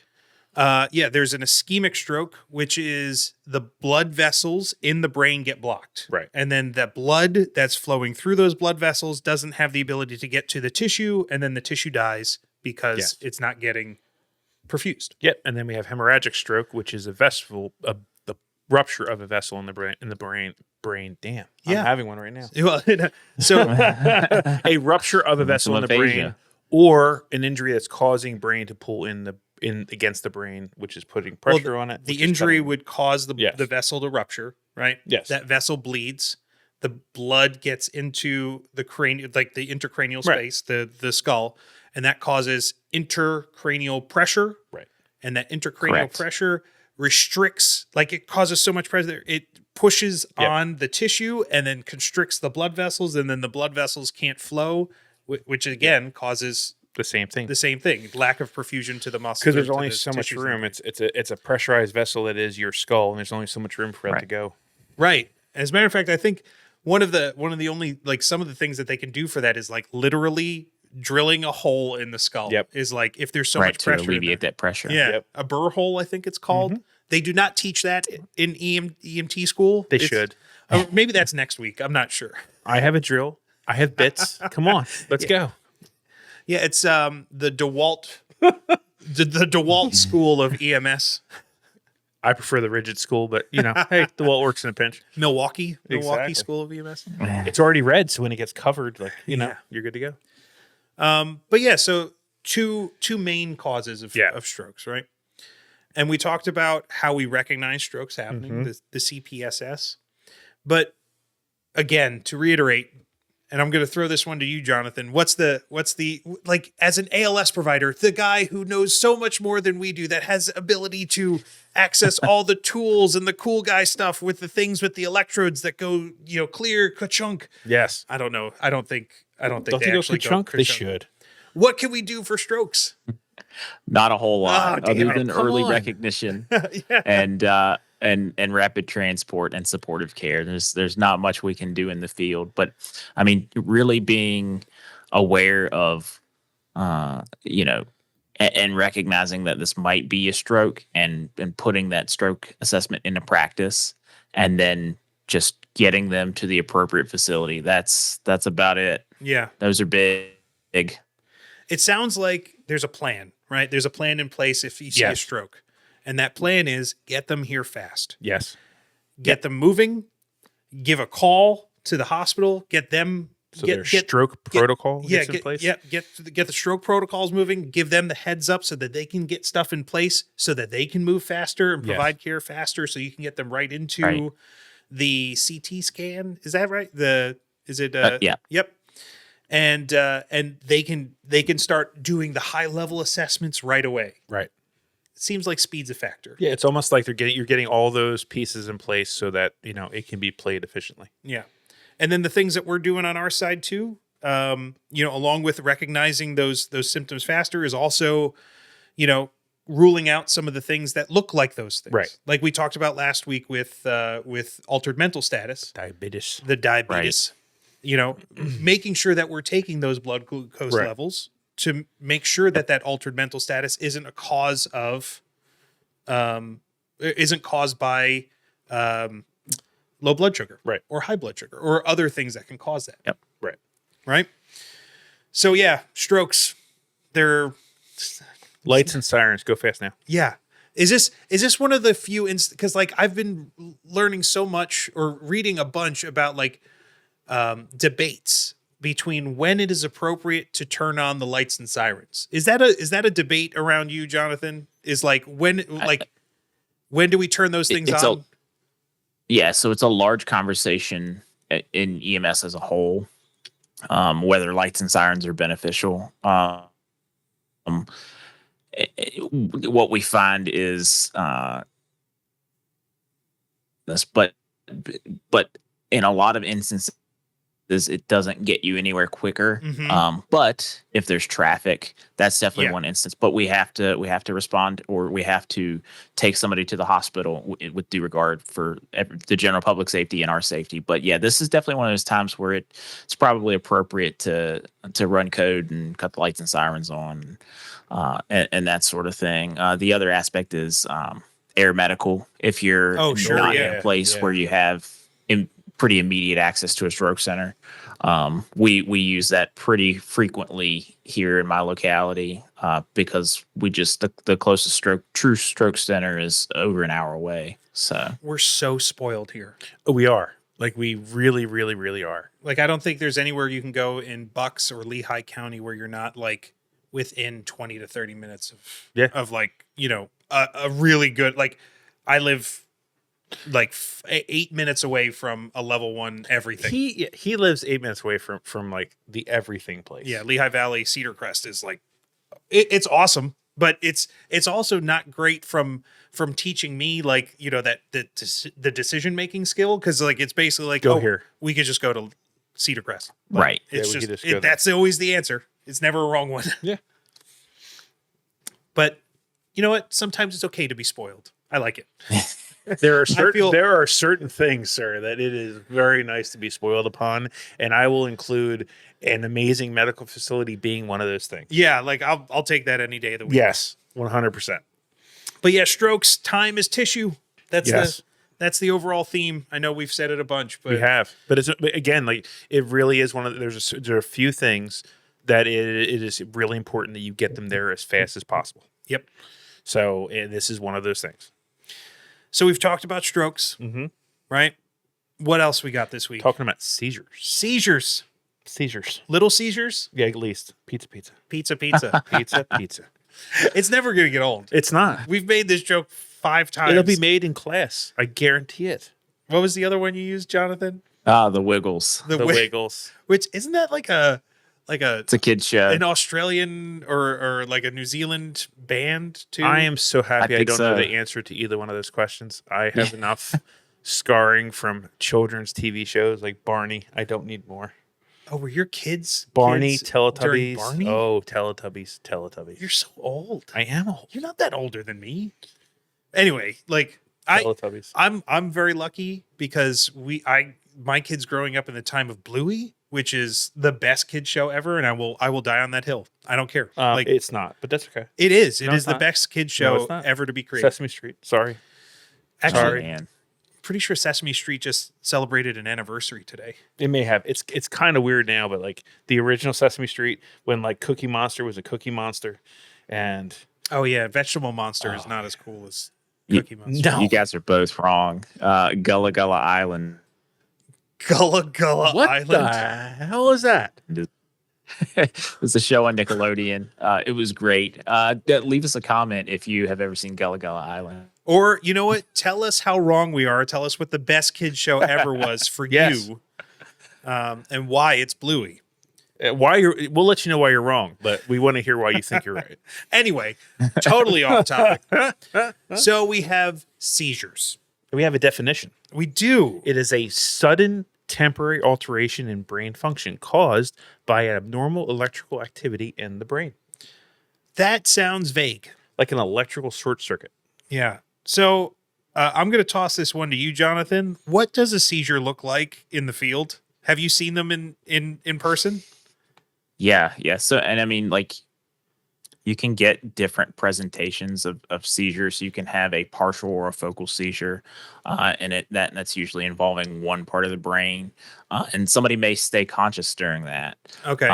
S1: There's an ischemic stroke, which is the blood vessels in the brain get blocked.
S2: Right.
S1: And then the blood that's flowing through those blood vessels doesn't have the ability to get to the tissue, and then the tissue dies because it's not getting perfused.
S2: Yep. And then we have hemorrhagic stroke, which is the rupture of a vessel in the brain. Damn. I'm having one right now.
S1: Well, so
S2: a rupture of a vessel in the brain, or an injury that's causing brain to pull in against the brain, which is putting pressure on it.
S1: The injury would cause the vessel to rupture, right?
S2: Yes.
S1: That vessel bleeds. The blood gets into the cranial, like the intercranial space, the skull, and that causes intracranial pressure.
S2: Right.
S1: And that intracranial pressure restricts, like it causes so much pressure, it pushes on the tissue and then constricts the blood vessels, and then the blood vessels can't flow, which again causes
S2: the same thing.
S1: Lack of perfusion to the muscles.
S2: Because there's only so much room. It's a pressurized vessel that is your skull, and there's only so much room for it to go.
S1: Right. As a matter of fact, I think one of the only, like, some of the things that they can do for that is like literally drilling a hole in the skull.
S2: Yep.
S1: Is like if there's so much pressure
S3: to alleviate that pressure.
S1: Yeah. A burr hole, I think it's called. They do not teach that in EMT school.
S2: They should.
S1: Maybe that's next week. I'm not sure.
S2: I have a drill. I have bits. Come on, let's go.
S1: Yeah, it's the DeWalt the DeWalt school of EMS.
S2: I prefer the rigid school, but hey, DeWalt works in a pinch.
S1: Milwaukee
S2: Exactly.
S1: school of EMS.
S2: It's already red, so when it gets covered, you're good to go.
S1: But yeah, so two main causes of strokes, right? And we talked about how we recognize strokes happening, the CPSS. But again, to reiterate, and I'm going to throw this one to you, Jonathan. What's the like, as an ALS provider, the guy who knows so much more than we do, that has ability to access all the tools and the cool guy stuff with the things with the electrodes that go, clear, ka-chunk.
S2: Yes.
S1: I don't know. I don't think they
S2: go
S1: actually
S2: ka-chunk? They should.
S1: What can we do for strokes?
S3: Not a whole lot,
S1: Oh, damn
S3: other than
S2: come
S3: early
S2: on.
S3: recognition
S1: Yeah.
S3: and rapid transport and supportive care. There's not much we can do in the field, but I mean, really being aware of, and recognizing that this might be a stroke, and putting that stroke assessment into practice, and then just getting them to the appropriate facility. That's about it.
S1: Yeah.
S3: Those are big.
S1: It sounds like there's a plan, right? There's a plan in place if you see a stroke. And that plan is get them here fast.
S2: Yes.
S1: Get them moving, give a call to the hospital, get them
S2: their stroke protocol gets in place?
S1: Yeah, get the stroke protocols moving, give them the heads up so that they can get stuff in place so that they can move faster and provide care faster, so you can get them right into the CT scan. Is that right?
S3: Yeah.
S1: Yep. And they can start doing the high level assessments right away.
S2: Right.
S1: It seems like speed's a factor.
S2: Yeah, it's almost like you're getting all those pieces in place so that it can be played efficiently.
S1: Yeah. And then the things that we're doing on our side too, along with recognizing those symptoms faster, is also, ruling out some of the things that look like those things.
S2: Right.
S1: Like we talked about last week with altered mental status,
S2: Diabetes.
S1: the diabetes. Right. Making sure that we're taking those blood glucose levels to make sure that altered mental status isn't caused by low blood sugar, or high blood sugar, or other things that can cause that.
S3: Yep.
S1: Right. So yeah, strokes. They're
S2: lights and sirens. Go fast now.
S1: Yeah. Is this one of the few because like I've been learning so much or reading a bunch about like debates between when it is appropriate to turn on the lights and sirens. Is that a debate around you, Jonathan? Is like when do we turn those things on?
S3: So it's a large conversation in EMS as a whole, whether lights and sirens are beneficial. What we find is this, but in a lot of instances, it doesn't get you anywhere quicker. But if there's traffic, that's definitely one instance. But we have to respond, or we have to take somebody to the hospital with due regard for the general public safety and our safety. But yeah, this is definitely one of those times where it's probably appropriate to run code and cut the lights and sirens on, and that sort of thing. The other aspect is air medical. If you're not in a place where you have pretty immediate access to a stroke center. We use that pretty frequently here in my locality because we just the closest true stroke center is over an hour away. So
S1: we're so spoiled here.
S2: We are. Like we really, really, really are.
S1: Like I don't think there's anywhere you can go in Bucks or Lehigh County where you're not like within 20 to 30 minutes of like, a really good, like I live like 8 minutes away from a level 1 everything.
S2: He lives 8 minutes away from like the everything place.
S1: Yeah, Lehigh Valley, Cedar Crest is like it's awesome, but it's also not great from teaching me like that the decision making skill, because like it's basically like
S2: here.
S1: We could just go to Cedar Crest,
S3: right?
S1: It's that's always the answer. It's never a wrong one.
S2: Yeah,
S1: but you know what? Sometimes it's okay to be spoiled. I like it.
S2: There are certain things, sir, that it is very nice to be spoiled upon, and I will include an amazing medical facility being one of those things.
S1: Yeah, like I'll take that any day of the week.
S2: Yes, 100%.
S1: But yeah, strokes, time is tissue. That's the overall theme. I know we've said it a bunch, but
S2: we have. But it's again, like it really is one of there are a few things that it is really important that you get them there as fast as possible.
S1: Yep.
S2: So this is one of those things.
S1: So we've talked about strokes, right? What else we got this week?
S2: Talking about seizures.
S1: Seizures.
S2: Seizures.
S1: Little seizures?
S2: Yeah, at least. Pizza.
S1: Pizza.
S2: Pizza.
S1: It's never going to get old.
S2: It's not.
S1: We've made this joke 5 times.
S2: It'll be made in class. I guarantee it.
S1: What was the other one you used, Jonathan?
S3: The Wiggles.
S2: The Wiggles.
S1: Which isn't that like
S3: It's a kid's show.
S1: an Australian or like a New Zealand band too?
S2: I am so happy I
S3: think
S2: don't
S3: so.
S2: know the answer to either one of those questions. I have enough scarring from children's TV shows like Barney. I don't need more.
S1: Oh, were your kids
S2: Barney,
S1: kids during
S2: Teletubbies.
S1: Barney?
S2: Oh, Teletubbies.
S1: You're so old.
S2: I am old.
S1: You're not that older than me. Anyway, like
S2: Teletubbies.
S1: I'm very lucky because my kids growing up in the time of Bluey, which is the best kid show ever, and I will die on that hill. I don't care. Like
S2: It's not, but that's okay.
S1: it is. It
S2: No,
S1: is
S2: it's
S1: the
S2: not.
S1: best kid
S2: No,
S1: show
S2: it's not.
S1: ever to be created.
S2: Sesame Street. Sorry.
S1: Actually,
S2: Sorry.
S3: Man.
S1: pretty sure Sesame Street just celebrated an anniversary today.
S2: It may have. It's kind of weird now, but like the original Sesame Street, when like Cookie Monster was a Cookie Monster, and
S1: Oh yeah, Vegetable Monster is not as cool as
S3: You-
S1: Cookie Monster.
S2: No.
S3: You guys are both wrong. Gullah Gullah Island.
S1: Gullah Gullah
S2: what
S1: Island.
S2: the hell is that?
S3: It's a show on Nickelodeon. It was great. Leave us a comment if you have ever seen Gullah Gullah Island.
S1: Or you know what? Tell us how wrong we are. Tell us what the best kid show ever was for
S2: Yes.
S1: you, and why it's Bluey.
S2: We'll let you know why you're wrong, but we want to hear why you think you're right.
S1: Anyway, totally off topic. So we have seizures.
S2: We have a definition.
S1: We do.
S2: It is a sudden temporary alteration in brain function caused by abnormal electrical activity in the brain,
S1: That sounds vague.
S2: like an electrical short circuit.
S1: Yeah. So I'm going to toss this one to you, Jonathan. What does a seizure look like in the field? Have you seen them in person?
S3: Yeah. So, and I mean, like, you can get different presentations of seizures. You can have a partial or a focal seizure, and that's usually involving one part of the brain, and somebody may stay conscious during that.
S1: Okay.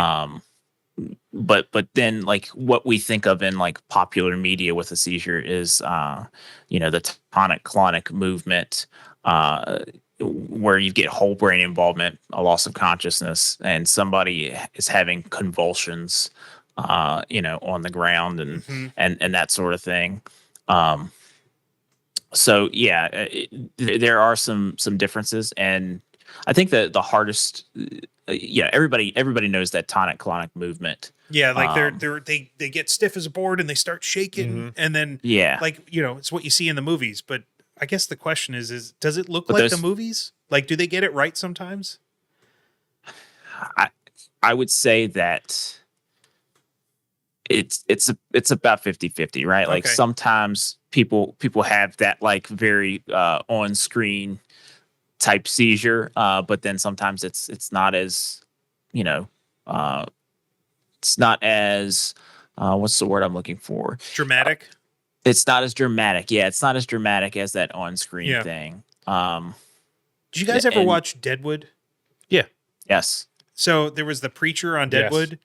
S3: But then, like, what we think of in like popular media with a seizure is the tonic-clonic movement, where you get whole brain involvement, a loss of consciousness, and somebody is having convulsions on the ground and that sort of thing. So yeah, there are some differences, and I think that the hardest, everybody knows that tonic-clonic movement.
S1: Yeah, like they get stiff as a board and they start shaking, and then it's what you see in the movies. But I guess the question is does it look like the movies? Like, do they get it right sometimes?
S3: I would say that it's about 50-50, right? Like sometimes people have that like very on screen type seizure, but then sometimes it's not as it's not as what's the word I'm looking for?
S1: Dramatic.
S3: It's not as dramatic. Yeah, it's not as dramatic as that on screen thing.
S1: Did you guys ever watch Deadwood?
S2: Yeah.
S3: Yes.
S1: So there was the preacher on Deadwood,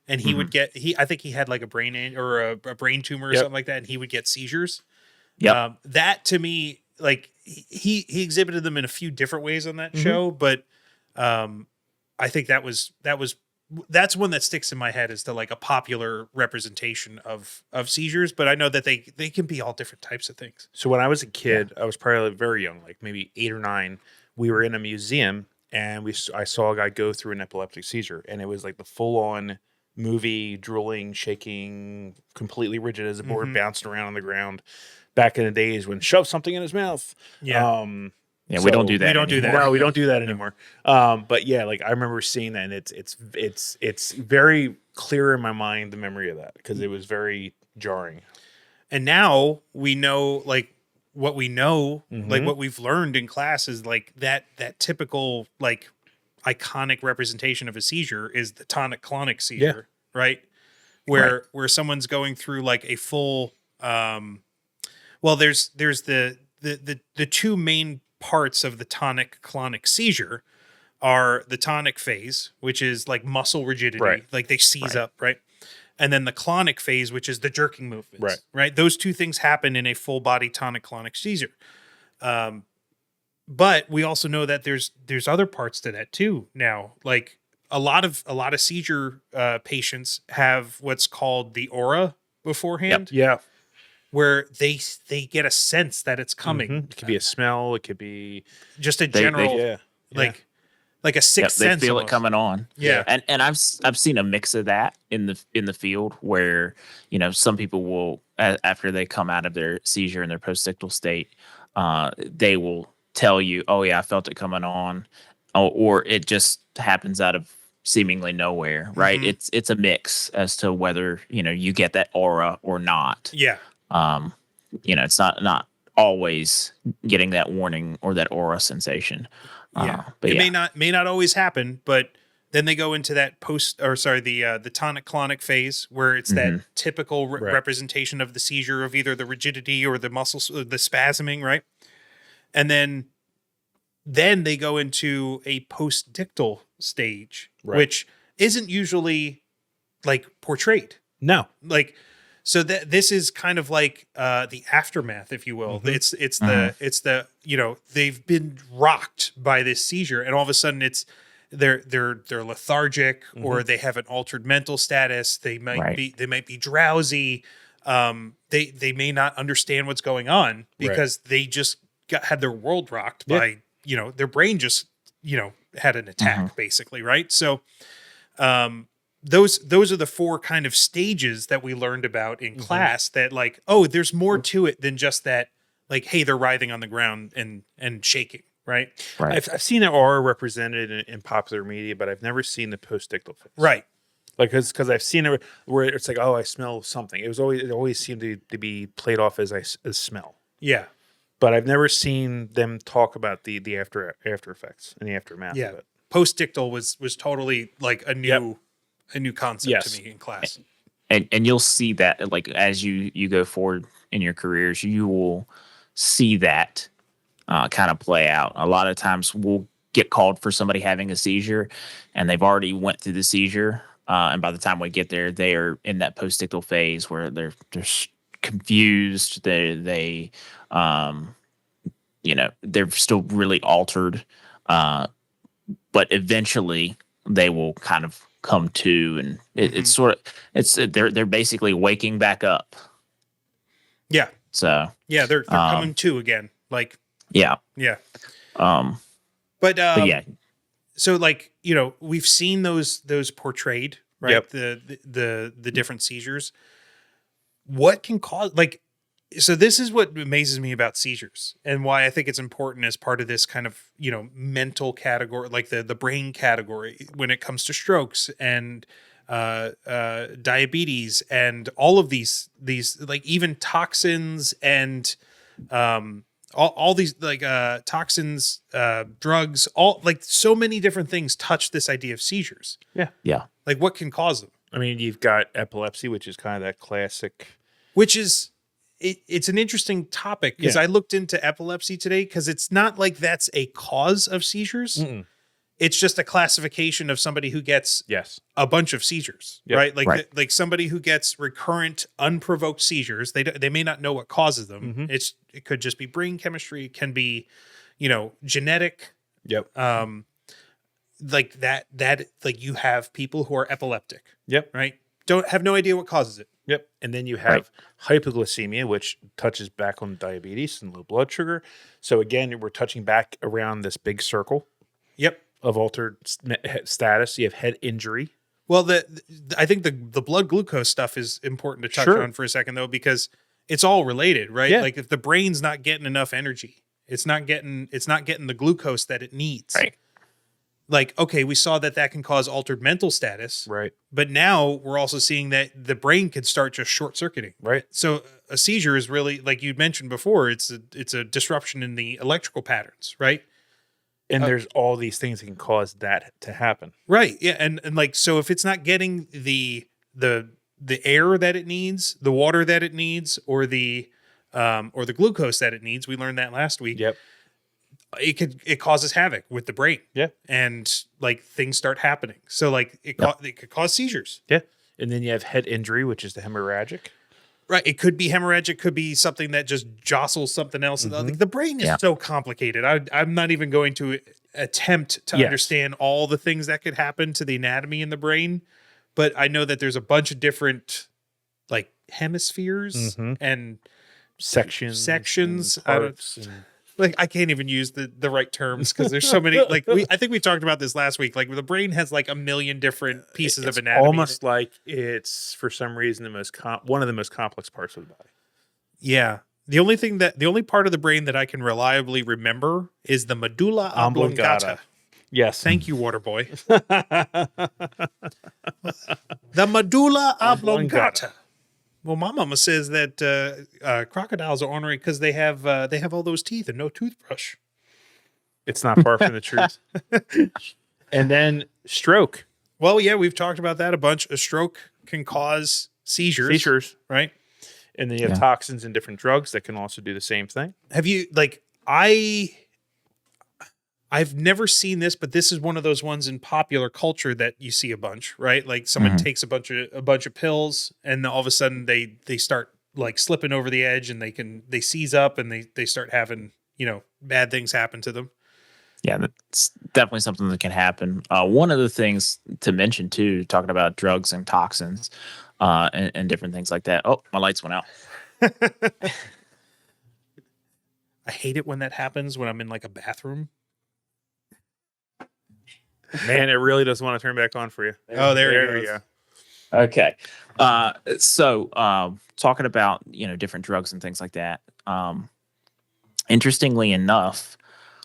S1: and he would get I think he had like a brain or a brain tumor or something like that, and he would get seizures.
S3: Yeah.
S1: That to me, like he exhibited them in a few different ways on that show, but I think that's one that sticks in my head as to like a popular representation of seizures. But I know that they can be all different types of things.
S2: So when I was a kid, I was probably very young, like maybe 8 or 9. We were in a museum, and I saw a guy go through an epileptic seizure, and it was like the full-on movie, drooling, shaking, completely rigid as a board, bouncing around on the ground. Back in the days when shove something in his mouth.
S1: Yeah.
S3: We don't do that.
S1: We don't do that.
S2: No, we don't do that anymore. But yeah, like I remember seeing that, and it's very clear in my mind, the memory of that, because it was very jarring.
S1: And now we know, like what we know, like what we've learned in class is like that typical like iconic representation of a seizure is the tonic-clonic seizure, right? Where someone's going through like a full there's the two main parts of the tonic-clonic seizure are the tonic phase, which is like muscle rigidity, like they seize up, right? And then the clonic phase, which is the jerking movements, right? Those two things happen in a full body tonic-clonic seizure. But we also know that there's other parts to that too now. Like a lot of seizure patients have what's called the aura beforehand,
S2: Yeah.
S1: where they get a sense that it's coming.
S2: It could be a smell. It could be
S1: Just a general,
S2: yeah.
S1: like a sixth
S3: They
S1: sense.
S3: feel
S1: almost.
S3: it coming on.
S1: Yeah.
S3: And I've seen a mix of that in the field where, you know, some people will after they come out of their seizure in their postictal state, they will tell you, "Oh yeah, I felt it coming on," or it just happens out of seemingly nowhere. Right?
S1: Mhm.
S3: It's a mix as to whether, you know, you get that aura or not.
S1: Yeah.
S3: You know, it's not always getting that warning or that aura sensation.
S1: Yeah.
S3: But
S1: It may not always happen, but then they go into that the tonic clonic phase, where it's that typical
S2: Right.
S1: representation of the seizure, of either the rigidity or the muscles, the spasming, right? And then they go into a postdictal stage,
S2: Right.
S1: which isn't usually like portrayed.
S2: No.
S1: Like, so that this is kind of like the aftermath, if you will. It's the you know, they've been rocked by this seizure, and all of a sudden they're lethargic, or they have an altered mental status. They might be drowsy. They may not understand what's going on because they just had their world rocked by, you know, their brain just, you know, had an attack basically, right? So those are the 4 kind of stages that we learned about in class, that like, oh, there's more to it than just that, like, hey, they're writhing on the ground and shaking, right?
S2: I've seen it aura represented in popular media, but I've never seen the postdictal phase.
S1: Right.
S2: Like, because I've seen it where it's like, oh, I smell something. It always seemed to be played off as smell.
S1: Yeah.
S2: But I've never seen them talk about the after effects and the aftermath of it.
S1: Postdictal was totally like a new concept to me in class.
S3: And you'll see that, like, as you go forward in your careers, you will see that kind of play out. A lot of times we'll get called for somebody having a seizure, and they've already went through the seizure. And by the time we get there, they are in that postdictal phase where they're confused. They you know, they're still really altered. But eventually they will kind of come to, and it's sort of, they're basically waking back up.
S1: Yeah.
S3: So
S1: yeah, they're coming to again. Like,
S3: yeah.
S1: But
S3: yeah.
S1: So, like, you know, we've seen those portrayed, right?
S2: Yep.
S1: The different seizures. What can cause, like, so this is what amazes me about seizures, and why I think it's important as part of this kind of, you know, mental category, like the brain category, when it comes to strokes and diabetes and all of these like even toxins and all these like toxins, drugs, all, like, so many different things touch this idea of seizures.
S3: Yeah.
S1: Like, what can cause them?
S2: I mean, you've got epilepsy, which is kind of that classic.
S1: Which is, it's an interesting topic, because I looked into epilepsy today, because it's not like that's a cause of seizures. It's just a classification of somebody who gets a bunch of seizures, right? Like, like somebody who gets recurrent unprovoked seizures. They may not know what causes them. It could just be brain chemistry. It can be, you know, genetic. Like that like, you have people who are epileptic. Right. Don't have no idea what causes it.
S2: And then you have hypoglycemia, which touches back on diabetes and low blood sugar. So again, we're touching back around this big circle. Of altered status. You have head injury.
S1: Well, I think the blood glucose stuff is important to touch on for a second, though, because it's all related, right? Like, if the brain's not getting enough energy, it's not getting the glucose that it needs. Like, okay, we saw that can cause altered mental status. But now we're also seeing that the brain can start just short circuiting. So a seizure is really, like you mentioned before, it's a disruption in the electrical patterns, right?
S2: And there's all these things that can cause that to happen.
S1: Yeah. And like, so if it's not getting the air that it needs, the water that it needs, or the glucose that it needs, we learned that last week. It causes havoc with the brain. And like, things start happening. So like, it could cause seizures.
S2: And then you have head injury, which is the hemorrhagic.
S1: Right. It could be hemorrhagic, could be something that just jostles something else. Like, the brain is so complicated. I'm not even going to attempt to understand all the things that could happen to the anatomy in the brain, but I know that there's a bunch of different like hemispheres and
S2: sections
S1: and
S2: parts and
S1: like I can't even use the right terms because there's so many. Like I think we talked about this last week. Like the brain has like a million different pieces of anatomy.
S2: Almost like it's for some reason one of the most complex parts of the body.
S1: Yeah. The only part of the brain that I can reliably remember is the medulla oblongata.
S2: Yes.
S1: Thank you, Waterboy. The medulla oblongata. Well, my mama says that crocodiles are ornery because they have all those teeth and no toothbrush.
S2: It's not far from the truth. And then stroke.
S1: Well, yeah, we've talked about that a bunch. A stroke can cause seizures, right?
S2: And then you have toxins and different drugs that can also do the same thing.
S1: Have you I've never seen this, but this is one of those ones in popular culture that you see a bunch, right? Like someone takes a bunch of pills and all of a sudden they start like slipping over the edge and they seize up and they start having, bad things happen to them.
S3: Yeah, that's definitely something that can happen. One of the things to mention too, talking about drugs and toxins, and different things like that. Oh, my lights went out.
S1: I hate it when that happens when I'm in like a bathroom.
S2: Man, it really doesn't want to turn back on for you.
S1: There you go.
S3: Okay. So talking about, different drugs and things like that. Interestingly enough,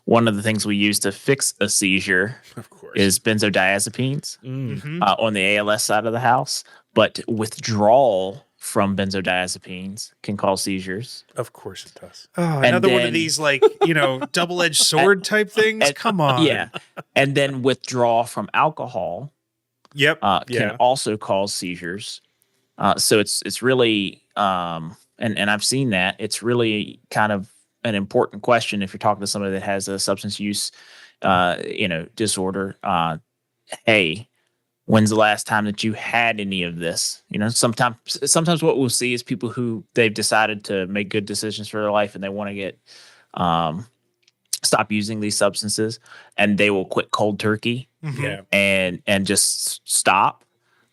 S3: one of the things we use to fix a seizure
S2: of course
S3: is benzodiazepines
S1: Mm-hmm.
S3: On the ALS side of the house. But withdrawal from benzodiazepines can cause seizures.
S2: Of course it does.
S1: Oh, another one of these like, double-edged sword type things. Come on.
S3: Yeah. And then withdrawal from alcohol can also cause seizures. So it's really and I've seen that. It's really kind of an important question if you're talking to somebody that has a substance use disorder. Hey, when's the last time that you had any of this? Sometimes what we'll see is people who they've decided to make good decisions for their life and they want to get stop using these substances, and they will quit cold turkey and just stop.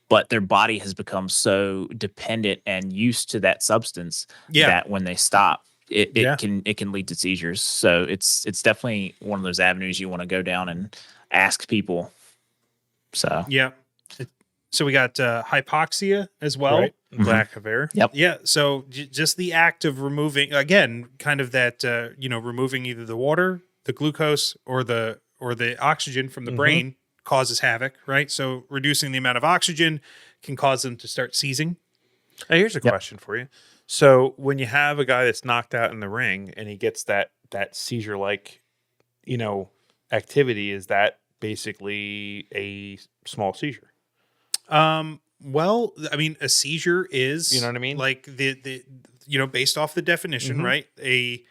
S3: But their body has become so dependent and used to that substance that when they stop, it can lead to seizures. So it's definitely one of those avenues you want to go down and ask people. So
S1: so we got hypoxia as well,
S2: right? Lack of air.
S3: Yep.
S1: Yeah. So just the act of removing, again, kind of that removing either the water, the glucose, or the oxygen from the brain causes havoc, right? So reducing the amount of oxygen can cause them to start seizing.
S2: Now, here's a question for you. So when you have a guy that's knocked out in the ring and he gets that seizure like, activity, is that basically a small seizure?
S1: Well, I mean, a seizure is,
S2: you know what I mean?
S1: Like the based off the definition, right? A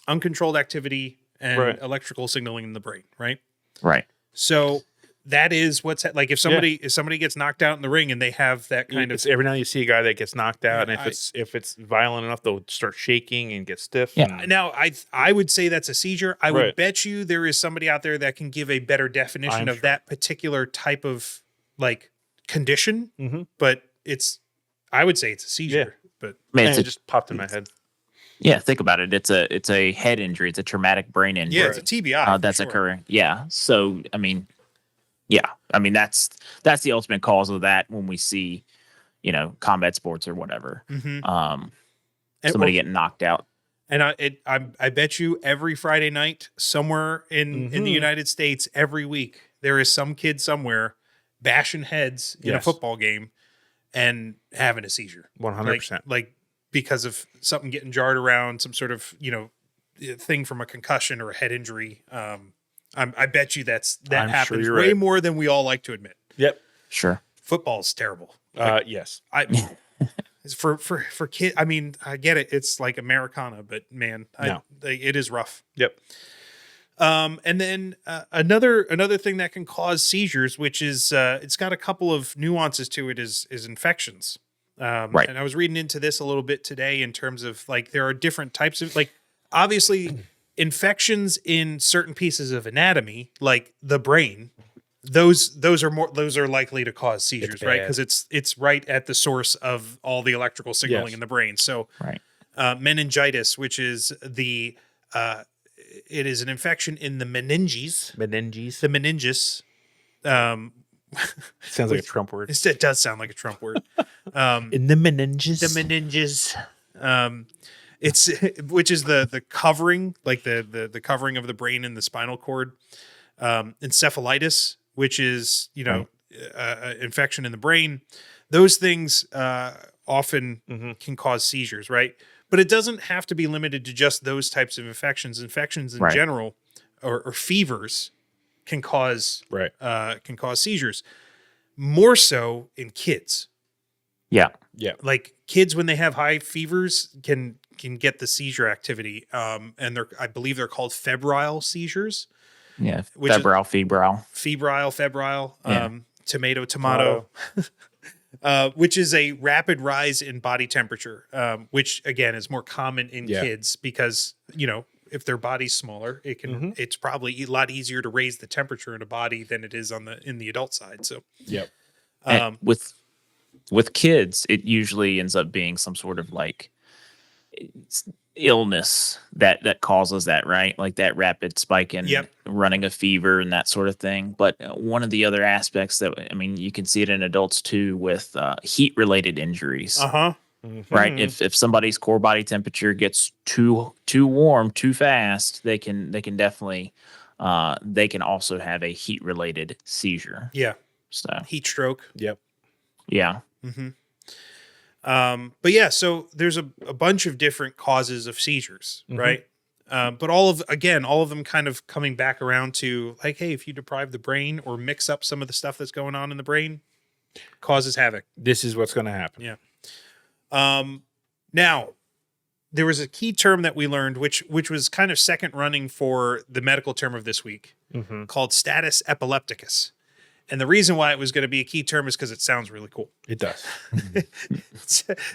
S1: uncontrolled activity and electrical signaling in the brain, right?
S3: Right.
S1: So that is what's like if somebody gets knocked out in the ring and they have that kind of
S2: every now and you see a guy that gets knocked out, and if it's violent enough, they'll start shaking and get stiff.
S3: Yeah.
S1: Now I would say that's a seizure. I would bet you there is somebody out there that can give a better definition of that particular type of like condition. But I would say it's a seizure. But
S2: it just popped in my head.
S3: Yeah, think about it. It's a head injury. It's a traumatic brain injury.
S1: Yeah, it's a TBI.
S3: That's occurring. Yeah. So I mean, that's the ultimate cause of that when we see, combat sports or whatever. Somebody getting knocked out.
S1: And I bet you every Friday night somewhere in the United States every week there is some kid somewhere bashing heads in a football game and having a seizure.
S2: 100%.
S1: Like because of something getting jarred around, some sort of thing from a concussion or a head injury. I bet you that happens way more than we all like to admit.
S2: Yep.
S3: Sure.
S1: Football's terrible.
S2: Yes.
S1: For kids, I mean, I get it. It's like Americana, but man, it is rough.
S2: Yep.
S1: And then another thing that can cause seizures, which is it's got a couple of nuances to it, is infections.
S3: Right.
S1: And I was reading into this a little bit today in terms of like there are different types of like obviously infections in certain pieces of anatomy, like the brain. Those are likely to cause seizures, right? Because it's right at the source of all the electrical signaling in the brain. So
S3: Right.
S1: Meningitis, which is it is an infection in the meninges, the meninges.
S2: Sounds like a Trump word.
S1: It does sound like a Trump word.
S2: In the meninges.
S1: The meninges. It's which is the covering, like the covering of the brain and the spinal cord. Encephalitis, which is infection in the brain. Those things often can cause seizures, right? But it doesn't have to be limited to just those types of infections. Infections in general, or fevers, can cause seizures. More so in kids.
S3: Yeah.
S2: Yeah.
S1: Like kids when they have high fevers can get the seizure activity. And I believe they're called febrile seizures.
S3: Yeah. Febrile.
S1: Yeah. Tomato. Which is a rapid rise in body temperature, which again is more common in kids because, if their body's smaller, it's probably a lot easier to raise the temperature in a body than it is in the adult side. So,
S3: with kids, it usually ends up being some sort of like illness that causes that, right? Like that rapid spike in running a fever and that sort of thing. But one of the other aspects you can see it in adults too with heat related injuries. Right. If somebody's core body temperature gets too warm too fast, they can definitely they can also have a heat related seizure.
S1: Yeah.
S3: So
S1: heat stroke.
S2: Yep.
S3: Yeah.
S1: But yeah, so there's a bunch of different causes of seizures, right? But all of them kind of coming back around to like, hey, if you deprive the brain or mix up some of the stuff that's going on in the brain, causes havoc.
S2: This is what's going to happen.
S1: Yeah. Now there was a key term that we learned, which was kind of second running for the medical term of this week, called status epilepticus. And the reason why it was going to be a key term is because it sounds really cool.
S2: It does.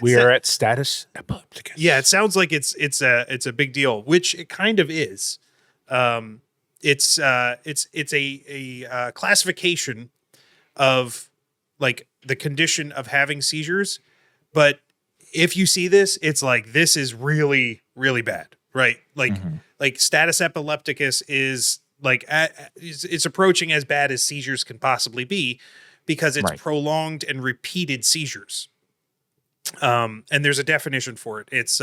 S2: We are at status epilepticus.
S1: Yeah, it sounds like it's a big deal, which it kind of is. It's a classification of like the condition of having seizures, but if you see this, it's like this is really, really bad, right? Like status epilepticus is like it's approaching as bad as seizures can possibly be because it's prolonged and repeated seizures. And there's a definition for it. It's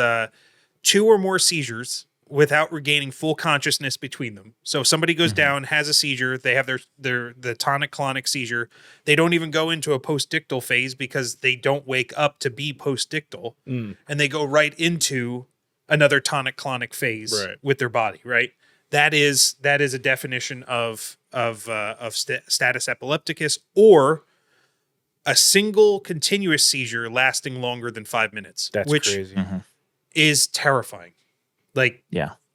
S1: 2 or more seizures without regaining full consciousness between them. So if somebody goes down, has a seizure, they have the tonic-clonic seizure. They don't even go into a postdictal phase because they don't wake up to be postdictal, and they go right into another tonic-clonic phase with their body, right? That is a definition of status epilepticus, or a single continuous seizure lasting longer than 5 minutes.
S2: That's crazy.
S1: Is terrifying. Like,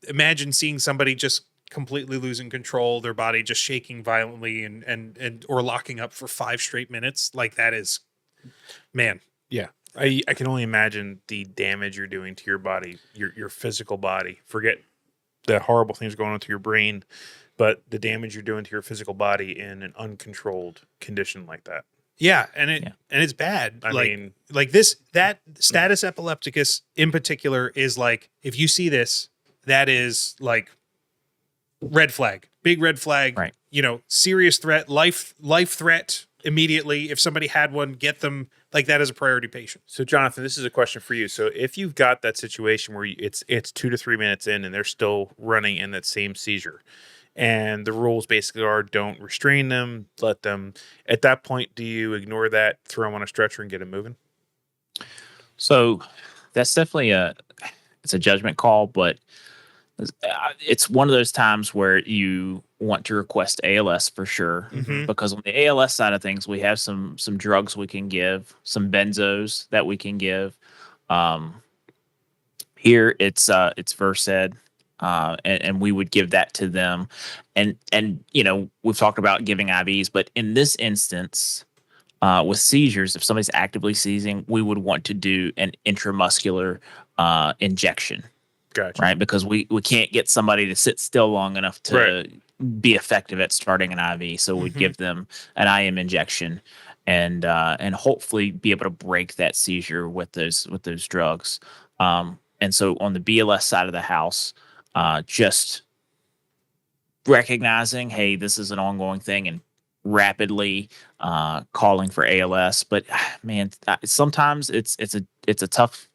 S3: imagine
S1: seeing somebody just completely losing control, their body just shaking violently and or locking up for 5 straight minutes. Like that is, man.
S2: Yeah. I can only imagine the damage you're doing to your body, your physical body. Forget the horrible things going on to your brain, but the damage you're doing to your physical body in an uncontrolled condition like that.
S1: Yeah, and it's bad. I mean, that status epilepticus in particular is like, if you see this, that is like red flag, big red flag.
S3: Right.
S1: Serious threat, life threat immediately. If somebody had one, get them like that as a priority patient.
S2: So, Jonathan, this is a question for you. So, if you've got that situation where it's 2 to 3 minutes in and they're still running in that same seizure, and the rules basically are don't restrain them, let them. At that point, do you ignore that, throw them on a stretcher, and get them moving?
S3: So that's definitely it's a judgment call, but it's one of those times where you want to request ALS for sure, because on the ALS side of things, we have some drugs we can give, some benzos that we can give. Here it's Versed. And we would give that to them. And we've talked about giving IVs, but in this instance, With seizures, if somebody's actively seizing, we would want to do an intramuscular injection.
S2: Gotcha.
S3: Right? Because we can't get somebody to sit still long enough to be effective at starting an IV. So we'd give them an IM injection and hopefully be able to break that seizure with those drugs. And so on the BLS side of the house, just recognizing, hey, this is an ongoing thing, and rapidly calling for ALS. But man, sometimes it's a tough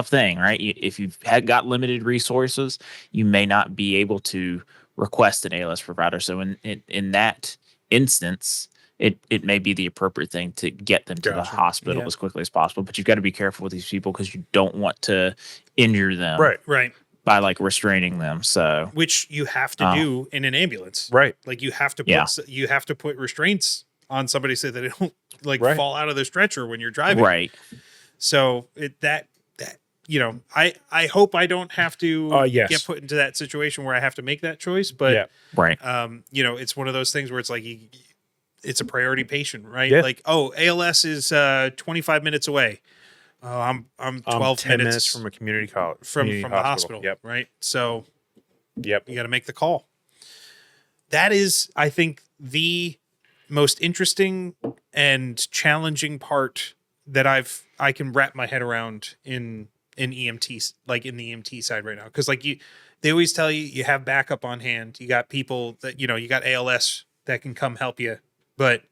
S3: thing, right? If you've got limited resources, you may not be able to request an ALS provider. So in that instance, it may be the appropriate thing to get them to the hospital as quickly as possible. But you've got to be careful with these people because you don't want to injure them.
S1: Right.
S3: By like restraining them. So
S1: which you have to do in an ambulance.
S2: Right.
S1: Like you have to put restraints on somebody so that they don't fall out of the stretcher when you're driving.
S3: Right.
S1: So I hope I don't have to get put into that situation where I have to make that choice. But it's one of those things where it's like it's a priority patient, right?
S2: Yeah.
S1: Like, ALS is 25 minutes away. I'm 12
S2: 10
S1: minutes
S2: from a community college
S1: from the hospital.
S2: Yep.
S1: Right. So
S2: you
S1: got to make the call. That is, I think, the most interesting and challenging part that I can wrap my head around in EMTs, like in the EMT side right now. Cause they always tell you have backup on hand. You got people that, you got ALS that can come help you, but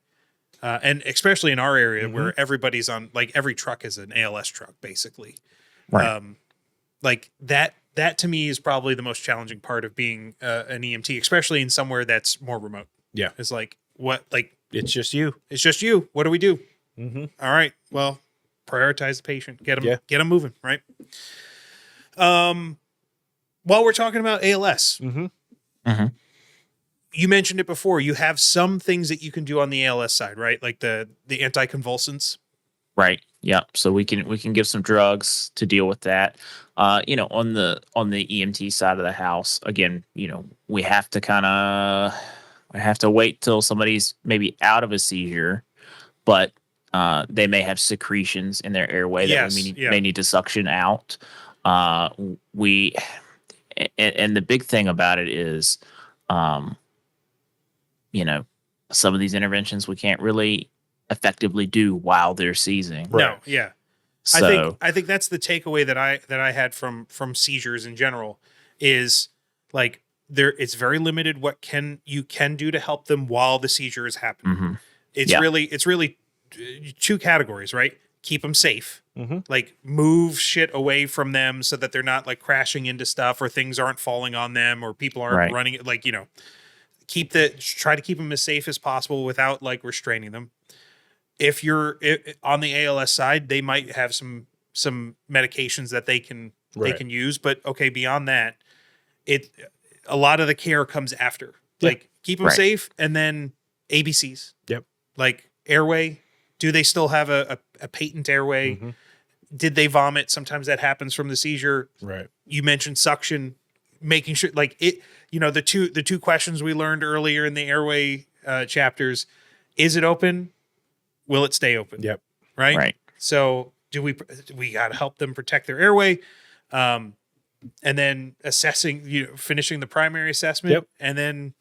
S1: and especially in our area where everybody's on, like every truck is an ALS truck, basically.
S3: Right.
S1: Like that to me is probably the most challenging part of being an EMT, especially in somewhere that's more remote.
S2: Yeah.
S1: It's like, it's
S2: just you.
S1: What do we do?
S2: Mm-hmm.
S1: All right. Well, prioritize the patient, get them moving. Right. While we're talking about ALS, you mentioned it before. You have some things that you can do on the ALS side, right? Like the anticonvulsants.
S3: Right. Yeah. So we can give some drugs to deal with that. On the EMT side of the house, again, we have to wait till somebody's maybe out of a seizure, but they may have secretions in their airway that we may need to suction out. And the big thing about it is, some of these interventions we can't really effectively do while they're seizing.
S1: No, yeah.
S3: So
S1: I think that's the takeaway that I had from seizures in general is like it's very limited what you can do to help them while the seizure is happening. It's really two categories, right? Keep them safe. Like move shit away from them so that they're not like crashing into stuff or things aren't falling on them or people aren't running try to keep them as safe as possible without like restraining them. If you're on the ALS side, they might have some medications that they can use, but beyond that, a lot of the care comes after. Like keep them safe, and then ABCs.
S2: Yep.
S1: Like airway. Do they still have a patent airway? Did they vomit? Sometimes that happens from the seizure.
S2: Right.
S1: You mentioned suction, making sure like it. The two questions we learned earlier in the airway chapters: is it open? Will it stay open?
S2: Yep.
S1: Right.
S3: Right.
S1: So we got to help them protect their airway, and then assessing, finishing the primary assessment, and then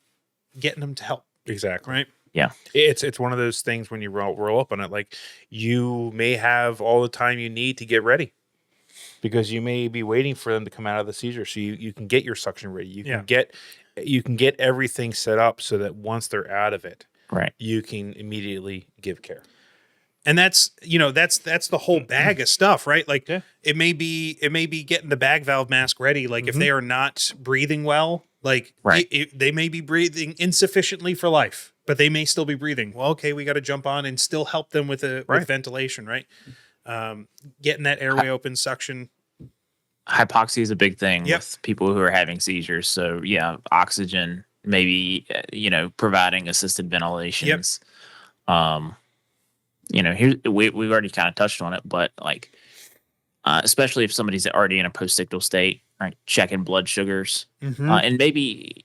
S1: getting them to help.
S2: Exactly.
S1: Right.
S3: Yeah.
S2: It's one of those things when you roll up on it, like you may have all the time you need to get ready because you may be waiting for them to come out of the seizure. So you can get your suction ready. You can get everything set up so that once they're out of it, you can immediately give care.
S1: And that's the whole bag of stuff, right? Like it may be getting the bag valve mask ready. Like if they are not breathing well, like they may be breathing insufficiently for life, but they may still be breathing. Well, okay, we got to jump on and still help them with ventilation, right? Getting that airway open, suction.
S3: Hypoxia is a big thing with people who are having seizures. So oxygen, maybe providing assisted ventilations. Here we've already kind of touched on it, but like especially if somebody's already in a post-ictal state, right? Checking blood sugars, and maybe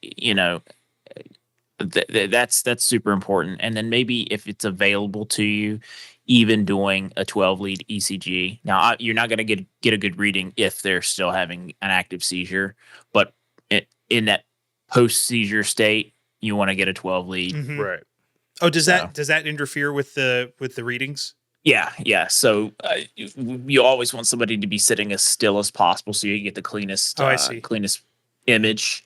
S3: that's super important. And then maybe if it's available to you, even doing a 12 lead ECG. Now you're not going to get a good reading if they're still having an active seizure, but in that post seizure state, you want to get a 12 lead.
S1: Mhm.
S2: Right.
S1: Oh, does that interfere with the readings?
S3: Yeah. So you always want somebody to be sitting as still as possible, so you get the cleanest
S1: I see.
S3: cleanest image.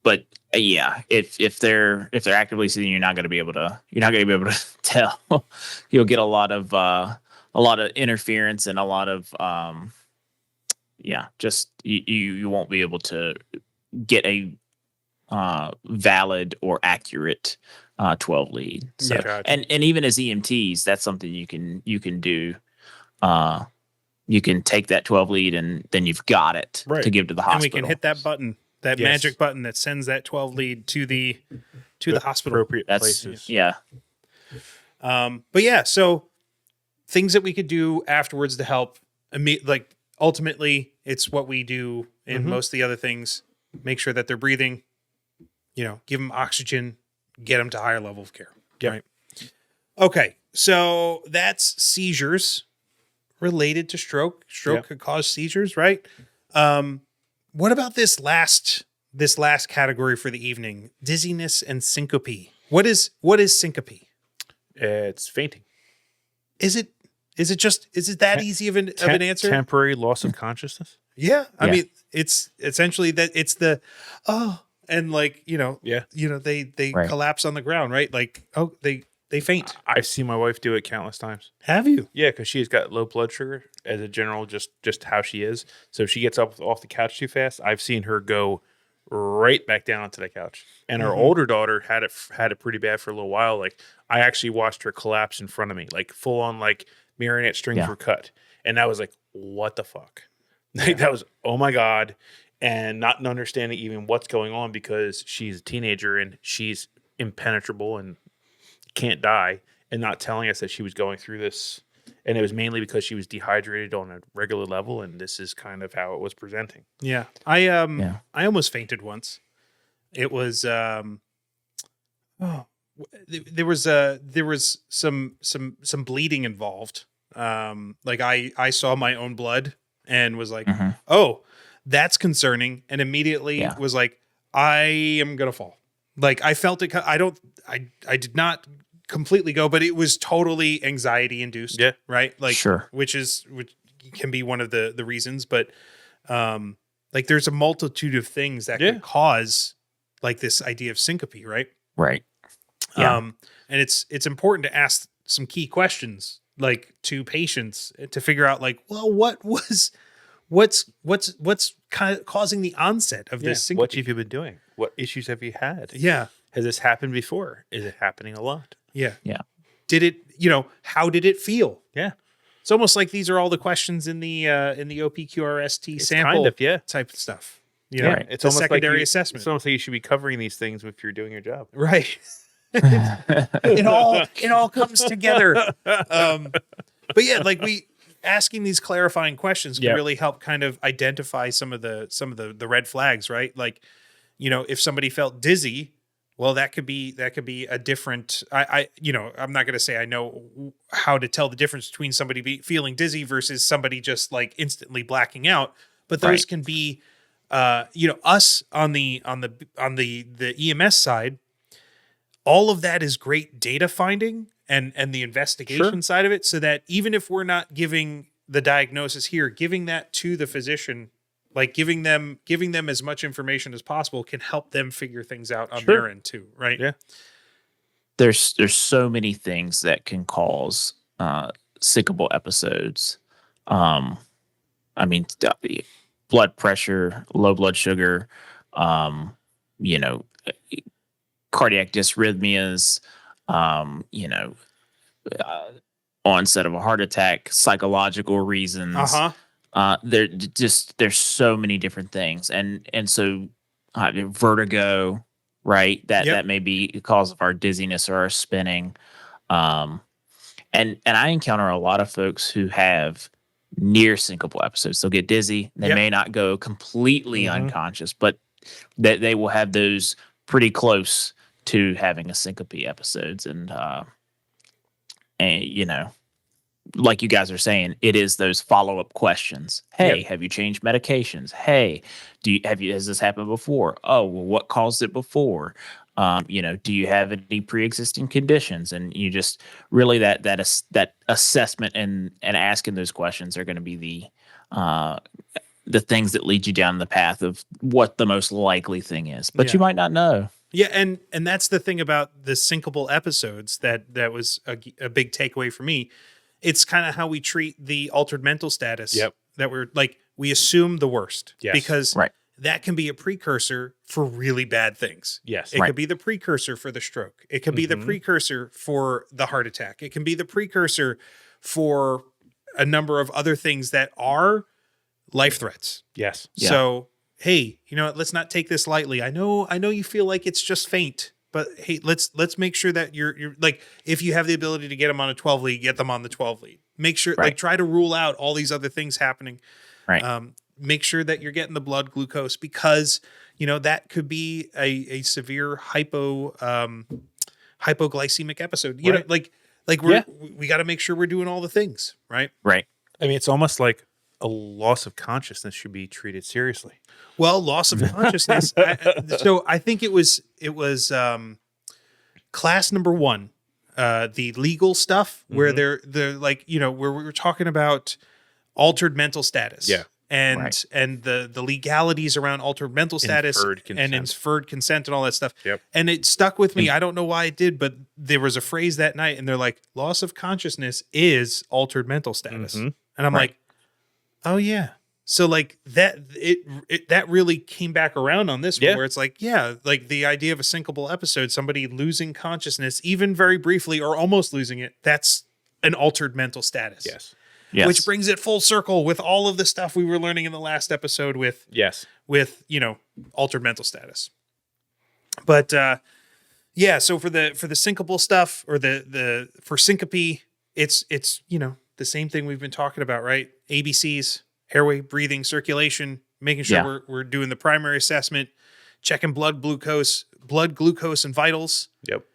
S3: But yeah, if they're actively seizing, you're not going to be able to tell. You'll get a lot of interference and a lot of just you won't be able to get a valid or accurate 12 lead. So
S1: Yeah, gotcha.
S3: and even as EMTs, that's something you can do. You can take that 12 lead and then you've got it
S2: Right.
S3: to give to the hospital.
S1: And we can hit that button, that
S2: Yes.
S1: magic button that sends that 12 lead to the hospital.
S2: Appropriate
S3: That's
S2: places.
S3: yeah.
S1: But yeah, so things that we could do afterwards to help. Like ultimately, it's what we do in most of the other things. Make sure that they're breathing. Give them oxygen, get them to higher level of care.
S2: Yep.
S1: Right. Okay, so that's seizures related to stroke. Stroke could cause seizures, right? What about this last category for the evening? Dizziness and syncope. What is syncope?
S2: It's fainting.
S1: Is it that easy of an answer?
S2: Temporary loss of consciousness.
S1: Yeah. I
S3: Yeah.
S1: mean, it's essentially that it's the and like, they
S3: Right.
S1: collapse on the ground, right? Like, they faint.
S2: I've seen my wife do it countless times.
S1: Have you?
S2: Yeah, because she's got low blood sugar as a general, just how she is. So if she gets up off the couch too fast, I've seen her go right back down onto the couch. And our older daughter had it pretty bad for a little while. Like I actually watched her collapse in front of me, like full on, like marionette strings were cut, and I was like, "What the fuck?" Like that was, oh my god, and not understanding even what's going on because she's a teenager and she's impenetrable and can't die, and not telling us that she was going through this. And it was mainly because she was dehydrated on a regular level, and this is kind of how it was presenting.
S1: Yeah. I almost fainted once. It was there was some bleeding involved. Like I saw my own blood and was like, "Oh, that's concerning," and immediately was like, "I am going to fall." Like I felt it. I did not completely go, but it was totally anxiety induced.
S2: Yeah.
S1: Right. Like,
S3: Sure.
S1: which can be one of the reasons, but like there's a multitude of things that could cause like this idea of syncope. Right.
S3: Right. Yeah.
S1: And it's important to ask some key questions like to patients to figure out like, well, what's kind of causing the onset of this syncope?
S2: What have you been doing? What issues have you had?
S1: Yeah.
S2: Has this happened before? Is it happening a lot?
S1: Yeah.
S3: Yeah.
S1: Did it, how did it feel?
S2: Yeah.
S1: It's almost like these are all the questions in the OPQRST
S2: It's
S1: sample
S2: kind of, yeah.
S1: type of stuff.
S3: Right.
S2: It's
S1: the
S2: almost
S1: secondary
S2: like
S1: assessment.
S2: It's almost like you should be covering these things if you're doing your job.
S1: Right. It all comes together. But yeah, like asking these clarifying questions can really help kind of identify some of the red flags, right? Like, if somebody felt dizzy, well, that could be a different. I'm not going to say I know how to tell the difference between somebody feeling dizzy versus somebody just like instantly blacking out, but those can be, us on the EMS side. All of that is great data finding and the investigation side of it, so that even if we're not giving the diagnosis here, giving that to the physician, like giving them as much information as possible can help them figure things out on their end too, right?
S2: Yeah.
S3: There's so many things that can cause syncopal episodes. I mean, blood pressure, low blood sugar, cardiac dysrhythmias, onset of a heart attack, psychological reasons. There's so many different things, and so vertigo, right? That may be a cause of our dizziness or our spinning. And I encounter a lot of folks who have near syncopal episodes. They'll get dizzy. They may not go completely unconscious, but that they will have those pretty close to having a syncope episodes, and you know, like you guys are saying, it is those follow-up questions. Hey, have you changed medications? Hey, has this happened before? Oh, well, what caused it before? You know, do you have any pre-existing conditions? And you just really that assessment and asking those questions are going to be the things that lead you down the path of what the most likely thing is. But you might not know.
S1: Yeah, and that's the thing about the syncopal episodes that was a big takeaway for me. It's kind of how we treat the altered mental status.
S2: Yep.
S1: That we're like, we assume the worst.
S2: Yes.
S1: Because that can be a precursor for really bad things.
S2: Yes.
S1: It could be the precursor for the stroke. It can be the precursor for the heart attack. It can be the precursor for a number of other things that are life threats.
S2: Yes.
S1: So, hey, you know what? Let's not take this lightly. I know you feel like it's just faint. But hey, let's make sure that you're like, if you have the ability to get them on a 12 lead, get them on the 12 lead. Make sure, like, try to rule out all these other things happening.
S3: Right.
S1: Make sure that you're getting the blood glucose, because you know that could be a severe hypoglycemic episode. You know, like we got to make sure we're doing all the things right.
S3: Right.
S2: I mean, it's almost like a loss of consciousness should be treated seriously.
S1: Well, loss of consciousness. So I think it was class number 1, the legal stuff where they're like, you know, where we were talking about altered mental status.
S2: Yeah.
S1: And the legalities around altered mental status and inferred consent and all that stuff.
S2: Yep.
S1: And it stuck with me. I don't know why it did, but there was a phrase that night and they're like, loss of consciousness is altered mental status. And I'm like, oh yeah. So like that really came back around on this one, where it's like, like the idea of a syncopal episode, somebody losing consciousness, even very briefly or almost losing it, that's an altered mental status.
S2: Yes.
S1: Which brings it full circle with all of the stuff we were learning in the last episode with you know, altered mental status. But so for the syncopal stuff, or for syncope, it's you know, the same thing we've been talking about, right? ABCs, airway, breathing, circulation, making sure we're doing the primary assessment, checking blood glucose and vitals.
S2: Yep.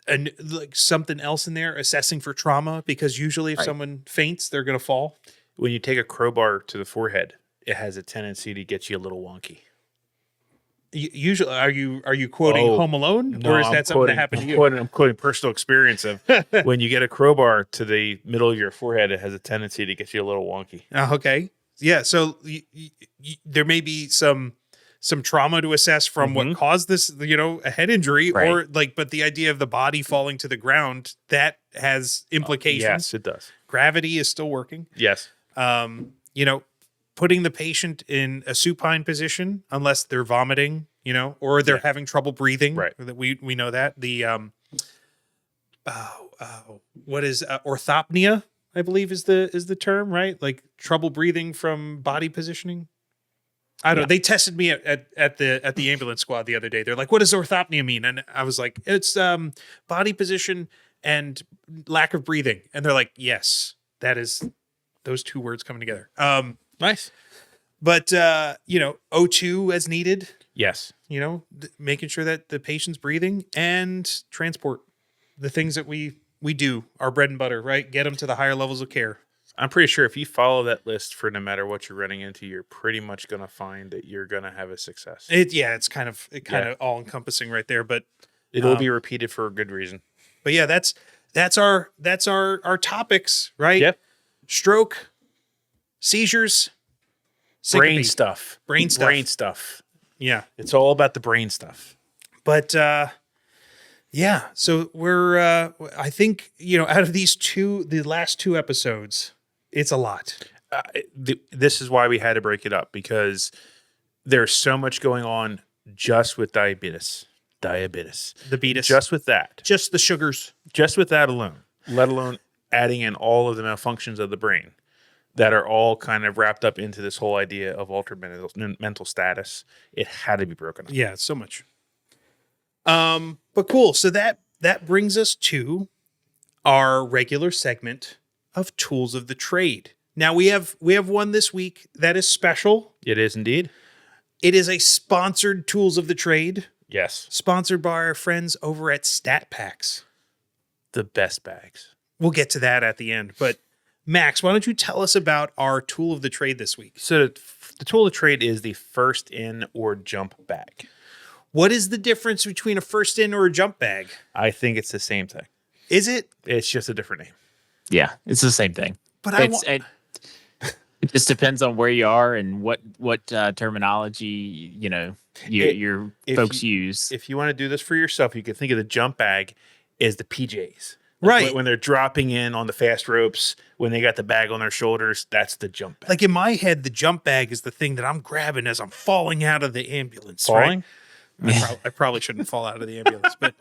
S1: And like something else in there, assessing for trauma, because usually if someone faints, they're going to fall.
S2: When you take a crowbar to the forehead, it has a tendency to get you a little wonky.
S1: Usually, are you quoting Home Alone, or is that something that happened to you?
S2: I'm quoting personal experience of when you get a crowbar to the middle of your forehead, it has a tendency to get you a little wonky.
S1: Okay, yeah. So there may be some trauma to assess from what caused this, you know, a head injury, or like, but the idea of the body falling to the ground, that has implications.
S2: Yes, it does.
S1: Gravity is still working.
S2: Yes.
S1: You know, putting the patient in a supine position, unless they're vomiting, you know, or they're having trouble breathing.
S2: Right.
S1: We know that. The what is orthopnea, I believe is the term, right? Like trouble breathing from body positioning. I don't know. They tested me at the ambulance squad the other day. They're like, what does orthopnea mean? And I was like, it's body position and lack of breathing. And they're like, yes, that is those two words coming together.
S2: Nice.
S1: But, you know, O2 as needed.
S2: Yes.
S1: You know, making sure that the patient's breathing, and transport, the things that we do, our bread and butter, right? Get them to the higher levels of care.
S2: I'm pretty sure if you follow that list for no matter what you're running into, you're pretty much going to find that you're going to have a success.
S1: It's kind of all encompassing right there, but
S2: it will be repeated for a good reason.
S1: But yeah, that's our topics, right?
S2: Yep.
S1: Stroke, seizures,
S2: brain
S1: syncope.
S2: Brain stuff.
S1: Yeah.
S2: It's all about the brain stuff.
S1: But yeah, so we're I think, you know, out of the last 2 episodes, it's a lot.
S2: This is why we had to break it up, because there's so much going on just with diabetes.
S1: The beatus.
S2: Just with that.
S1: Just the sugars.
S2: Just with that alone, let alone adding in all of the malfunctions of the brain that are all kind of wrapped up into this whole idea of altered mental status. It had to be broken up.
S1: Yeah, so much. But cool. So that brings us to our regular segment of tools of the trade. Now we have one this week that is special.
S2: It is indeed.
S1: It is a sponsored Tools of the Trade,
S2: Yes.
S1: sponsored by our friends over at StatPacks.
S2: The best bags.
S1: We'll get to that at the end. But Max, why don't you tell us about our Tool of the Trade this week?
S2: So the tool of trade is the first in or jump bag.
S1: What is the difference between a first in or a jump bag?
S2: I think it's the same thing.
S1: Is it?
S2: It's just a different name.
S3: Yeah, it's the same thing.
S1: But
S3: It just depends on where you are and what terminology your folks use.
S2: If you want to do this for yourself, you can think of the jump bag as the PJs.
S1: Right.
S2: When they're dropping in on the fast ropes, when they got the bag on their shoulders, that's the jump bag.
S1: Like in my head, the jump bag is the thing that I'm grabbing as I'm falling out of the ambulance.
S2: Falling?
S1: Right? I probably shouldn't fall out of the ambulance, but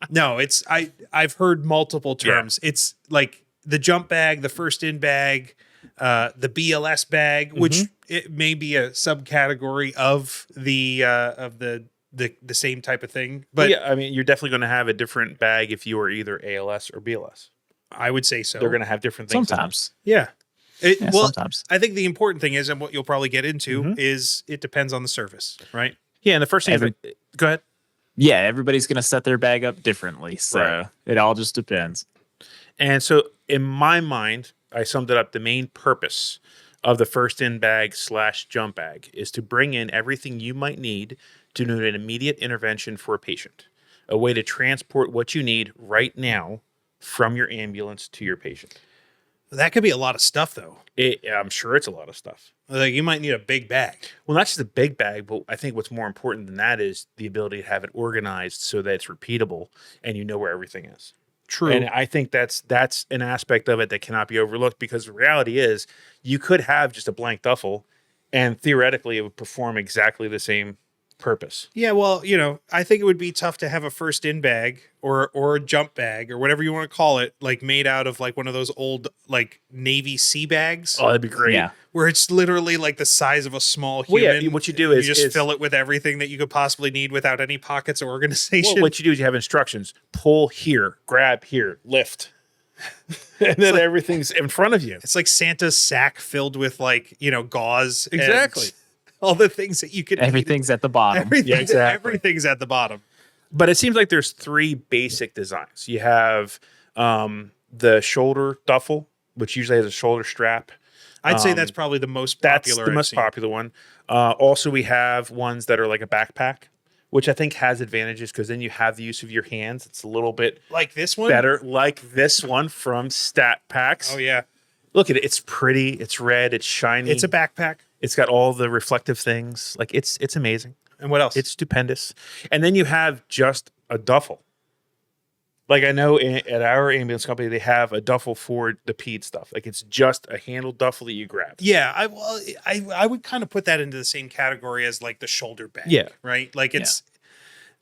S1: no, I've heard multiple terms. Yeah. It's like the jump bag, the first in bag, the BLS bag, which it may be a subcategory of the same type of thing. But
S2: yeah, I mean, you're definitely going to have a different bag if you are either ALS or BLS.
S1: I would say so.
S2: They're going to have different things.
S3: Sometimes.
S1: Yeah.
S3: Sometimes.
S1: I think the important thing is, and what you'll probably get into, is it depends on the service, right?
S2: Yeah, and the first thing go ahead.
S3: Yeah, everybody's going to set their bag up differently. So It all just depends.
S2: And so in my mind, I summed it up. The main purpose of the first in bag / jump bag is to bring in everything you might need to do an immediate intervention for a patient, a way to transport what you need right now from your ambulance to your patient.
S1: That could be a lot of stuff, though.
S2: I'm sure it's a lot of stuff.
S1: Like you might need a big bag.
S2: Well, not just a big bag, but I think what's more important than that is the ability to have it organized so that it's repeatable and you know where everything is.
S1: True.
S2: And I think that's an aspect of it that cannot be overlooked, because the reality is you could have just a blank duffel and theoretically it would perform exactly the same purpose.
S1: Yeah, well, I think it would be tough to have a first in bag or a jump bag or whatever you want to call it, like made out of like one of those old like Navy sea bags.
S2: Oh, that'd be great.
S3: Yeah.
S1: Where it's literally like the size of a small human.
S2: Well, yeah, what you do is
S1: you just fill it with everything that you could possibly need without any pockets or organization.
S2: Well, what you do is you have instructions: pull here, grab here, lift, and then everything's in front of you.
S1: It's like Santa's sack filled with like gauze.
S2: Exactly.
S1: And all the things that you could.
S3: Everything's at the bottom.
S2: Yeah, exactly.
S1: Everything's at the bottom.
S2: But it seems like there's 3 basic designs. You have the shoulder duffel, which usually has a shoulder strap.
S1: I'd say that's probably the most popular.
S2: That's the most popular one. Also, we have ones that are like a backpack, which I think has advantages because then you have the use of your hands. It's a little bit
S1: like this one.
S2: better, like this one from StatPacks.
S1: Oh yeah,
S2: look at it. It's pretty. It's red. It's shiny.
S1: It's a backpack.
S2: It's got all the reflective things. Like it's amazing.
S1: And what else?
S2: It's stupendous. And then you have just a duffel. Like I know at our ambulance company, they have a duffel for the ped stuff. Like it's just a handled duffel that you grab.
S1: Yeah, I would kind of put that into the same category as like the shoulder bag.
S2: Yeah.
S1: Right. Like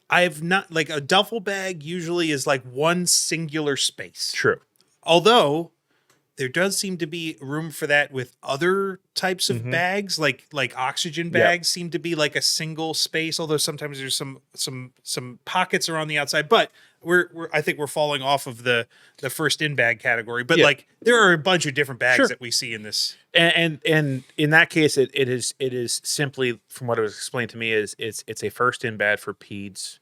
S1: I've not like a duffel bag usually is like one singular space.
S2: True.
S1: Although there does seem to be room for that with other types of bags, like oxygen bags seem to be like a single space. Although sometimes there's some pockets are on the outside, but I think we're falling off of the first in bag category. But like there are a bunch of different bags that we see in this.
S2: And in that case, it is simply, from what it was explained to me, is it's a first in bag for peds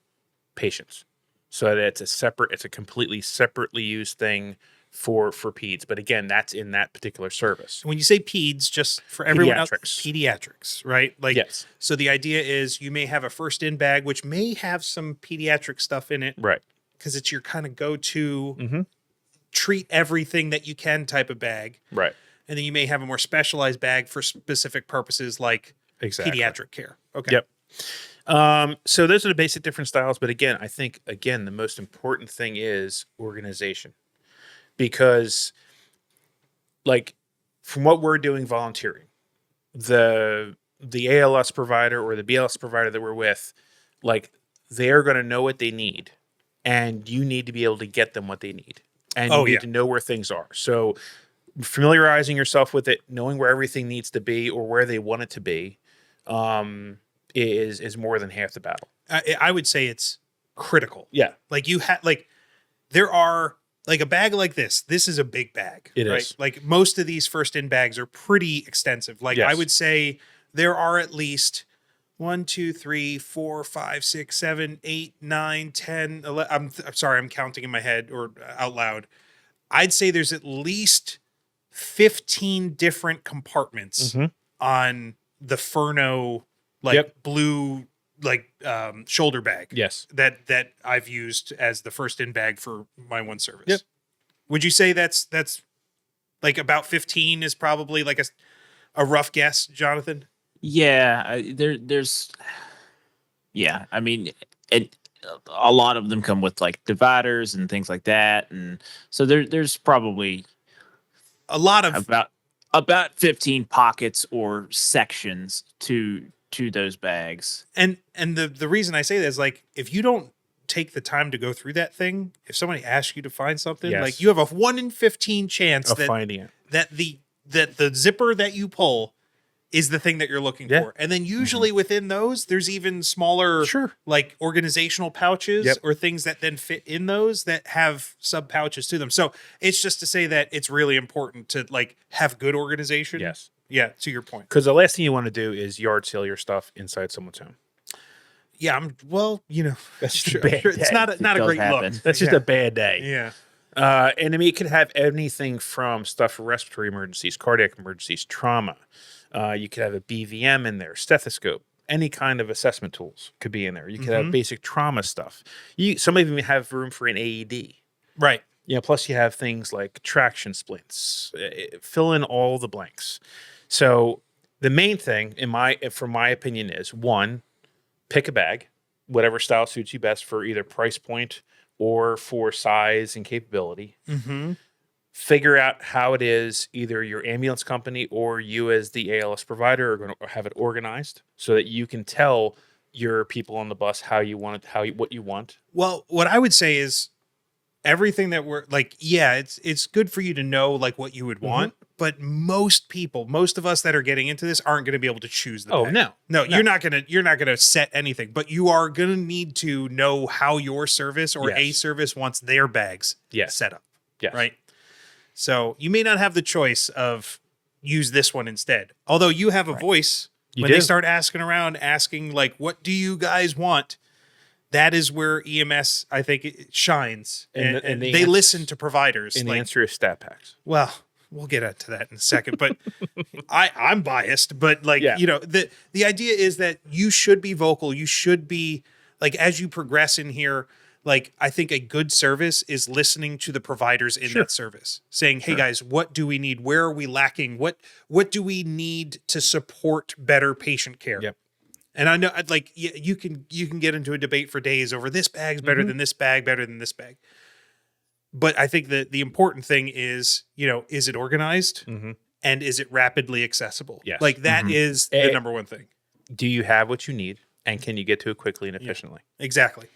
S2: patients, so that it's a completely separately used thing for peds. But again, that's in that particular service.
S1: When you say peds, just for everyone else,
S2: Pediatrics.
S1: pediatrics, right? Like,
S2: yes.
S1: So the idea is you may have a first in bag, which may have some pediatric stuff in it.
S2: Right.
S1: Because it's your kind of go-to treat everything that you can type of bag.
S2: Right.
S1: And then you may have a more specialized bag for specific purposes like pediatric care. Okay.
S2: Yep. So those are the basic different styles. But again, I think, the most important thing is organization. Because, like, from what we're doing volunteering, the ALS provider or the BLS provider that we're with, like, they're going to know what they need, and you need to be able to get them what they need, and you need to know where things are. So, familiarizing yourself with it, knowing where everything needs to be or where they want it to be, is more than half the battle.
S1: I would say it's critical.
S2: Yeah,
S1: like there are. Like a bag like this is a big bag.
S2: It
S1: right?
S2: is.
S1: Like most of these first in bags are pretty extensive. Like I would say there are at least 1, 2, 3, 4, 5, 6, 7, 8, 9, 10, 11. I'm sorry, I'm counting in my head or out loud. I'd say there's at least 15 different compartments on the Furno, blue, shoulder bag.
S2: Yes.
S1: That I've used as the first in bag for my one service.
S2: Yep.
S1: Would you say that's like about 15 is probably like a rough guess, Jonathan?
S3: Yeah, there's, yeah. I mean, a lot of them come with like dividers and things like that, and so there's probably
S1: a lot of
S3: about 15 pockets or sections to those bags.
S1: And the reason I say that is like if you don't take the time to go through that thing, if somebody asks you to find something,
S2: Yes.
S1: like you have a 1 in 15 chance
S2: Of finding it.
S1: that the zipper that you pull is the thing that you're looking for. And then usually within those, there's even smaller like organizational pouches or things that then fit in those that have sub pouches to them. So it's just to say that it's really important to like have good organization.
S2: Yes.
S1: Yeah, to your point.
S2: Because the last thing you want to do is yard sale your stuff inside someone's home.
S1: Yeah,
S2: That's just a bad day.
S1: It's not a great
S3: happen.
S1: look.
S2: That's just a bad day.
S1: Yeah.
S2: And I mean, it could have anything from stuff for respiratory emergencies, cardiac emergencies, trauma. You could have a BVM in there, stethoscope, any kind of assessment tools could be in there. You could have basic trauma stuff. Some of them have room for an AED.
S1: Right.
S2: Plus you have things like traction splints. Fill in all the blanks. So the main thing, from my opinion, is one, pick a bag, whatever style suits you best for either price point or for size and capability. Figure out how it is either your ambulance company or you as the ALS provider are going to have it organized so that you can tell your people on the bus what you want.
S1: Well, what I would say is everything that we're like, it's good for you to know like what you would want, but most of us that are getting into this aren't going to be able to choose the bag. No, you're not going to set anything, but you are going to need to know how your service or a service wants their bags set up.
S2: Yes.
S1: Right. So you may not have the choice of use this one instead. Although you have a voice they start asking around, asking like, what do you guys want? That is where EMS, I think, it shines. And they listen to providers.
S2: And the answer is StatPacks.
S1: Well, we'll get into that in a second, but I'm biased. But the idea is that you should be vocal. You should be like, as you progress in here, like, I think a good service is listening to the providers in that service, saying, hey guys, what do we need? Where are we lacking? What do we need to support better patient care?
S2: Yep.
S1: And I know, like, you can get into a debate for days over this bag's better than this bag, better than this bag. But I think that the important thing is, is it organized and is it rapidly accessible?
S2: Yes.
S1: Like that is the number one thing.
S2: Do you have what you need and can you get to it quickly and efficiently?
S1: Yeah, exactly.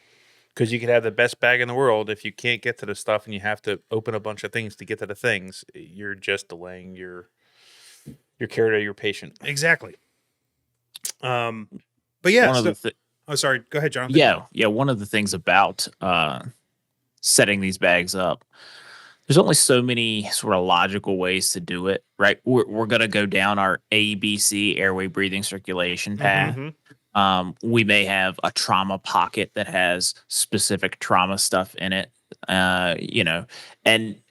S2: Because you could have the best bag in the world. If you can't get to the stuff and you have to open a bunch of things to get to the things, you're just delaying your care to your patient.
S1: Exactly. But yeah. Sorry. Go ahead, Jonathan.
S3: Yeah. One of the things about setting these bags up, there's only so many sort of logical ways to do it, right? We're going to go down our ABC, airway, breathing, circulation path. We may have a trauma pocket that has specific trauma stuff in it, and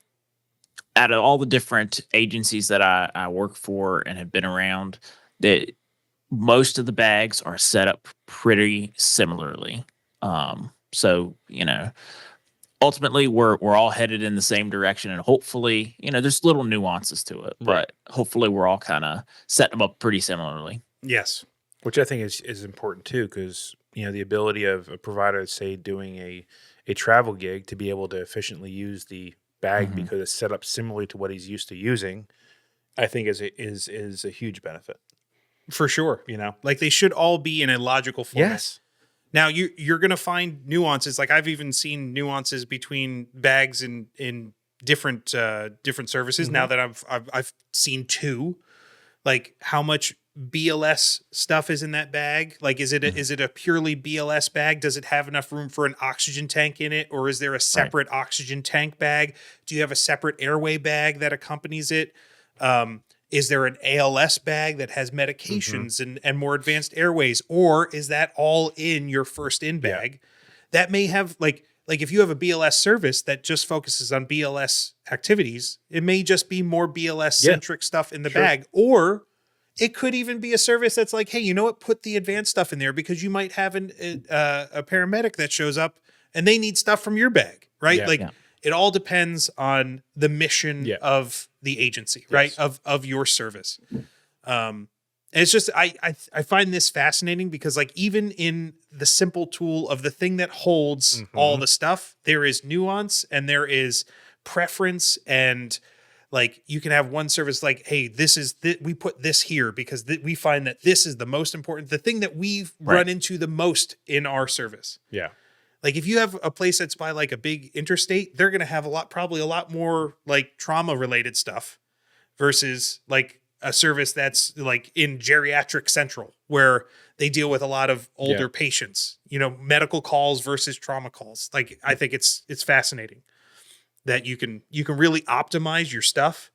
S3: out of all the different agencies that I work for and have been around, that most of the bags are set up pretty similarly. So, ultimately we're all headed in the same direction, and hopefully, there's little nuances to it, but hopefully we're all kind of setting them up pretty similarly.
S1: Yes.
S2: Which I think is important too, because the ability of a provider, say, doing a travel gig to be able to efficiently use the bag because it's set up similarly to what he's used to using, I think is a huge benefit.
S1: For sure. Like they should all be in a logical format.
S2: Yes.
S1: Now you're going to find nuances. Like I've even seen nuances between bags in different services. Now that I've seen two, like how much BLS stuff is in that bag. Like, is it a purely BLS bag? Does it have enough room for an oxygen tank in it? Or is there a separate oxygen tank bag? Do you have a separate airway bag that accompanies it? Is there an ALS bag that has medications and more advanced airways, or is that all in your first in bag? That may have like if you have a BLS service that just focuses on BLS activities, it may just be more BLS centric stuff in the bag, or it could even be a service that's like, hey, you know what? Put the advanced stuff in there because you might have a paramedic that shows up and they need stuff from your bag, right? It all depends on the mission of the agency, right? Of your service. And it's just, I find this fascinating because like even in the simple tool of the thing that holds all the stuff, there is nuance and there is preference, and like you can have one service like, hey, we put this here because we find that this is the most important, the thing that we've run into the most in our service.
S2: Yeah.
S1: Like if you have a place that's by like a big interstate, they're going to have probably a lot more like trauma related stuff versus like a service that's like in geriatric central where they deal with a lot of older patients, medical calls versus trauma calls. Like I think it's fascinating that you can really optimize your stuff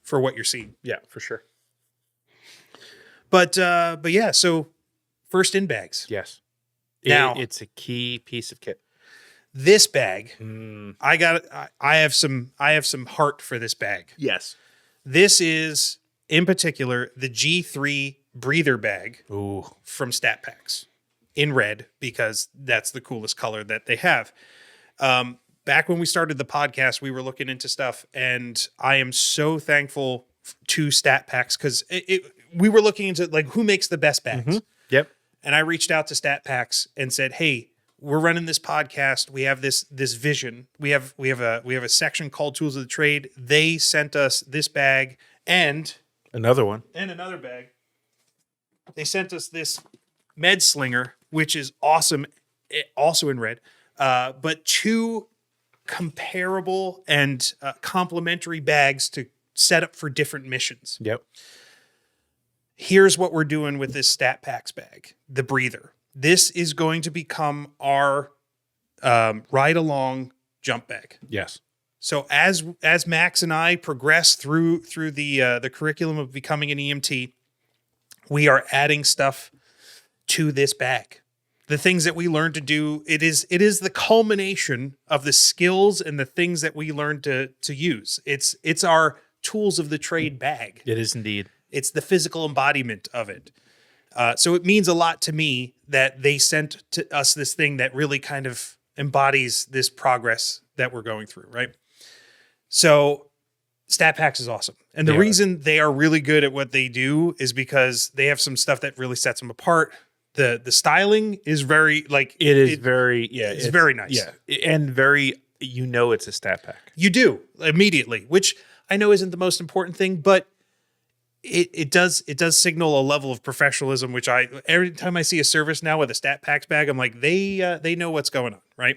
S1: for what you're seeing.
S2: Yeah, for sure.
S1: But yeah, so first in bags.
S2: Yes.
S1: Now
S2: it's a key piece of kit.
S1: This bag, I have some heart for this bag.
S2: Yes.
S1: This is in particular the G3 breather bag from StatPacks in red because that's the coolest color that they have. Back when we started the podcast, we were looking into stuff, and I am so thankful to StatPacks because we were looking into like who makes the best bags.
S2: Yep.
S1: And I reached out to StatPacks and said, "Hey, we're running this podcast. We have this vision. We have a section called Tools of the Trade. They sent us this bag and
S2: another one
S1: and another bag. They sent us this med slinger, which is awesome, also in red, but two comparable and complementary bags to set up for different missions.
S2: Yep.
S1: Here's what we're doing with this StatPacks bag, the breather. This is going to become our ride-along jump bag.
S2: Yes.
S1: So as Max and I progress through the curriculum of becoming an EMT, we are adding stuff to this bag. The things that we learned to do, it is the culmination of the skills and the things that we learned to use. It's our tools of the trade bag.
S2: It is indeed.
S1: It's the physical embodiment of it. So it means a lot to me that they sent to us this thing that really kind of embodies this progress that we're going through, right? So StatPacks is awesome. And the reason they are really good at what they do is because they have some stuff that really sets them apart. The styling is very like
S2: it's very nice.
S1: Yeah.
S2: And very it's a StatPack.
S1: You do immediately, which I know isn't the most important thing, but it does signal a level of professionalism, which every time I see a service now with a StatPacks bag, I'm like, they know what's going on, right?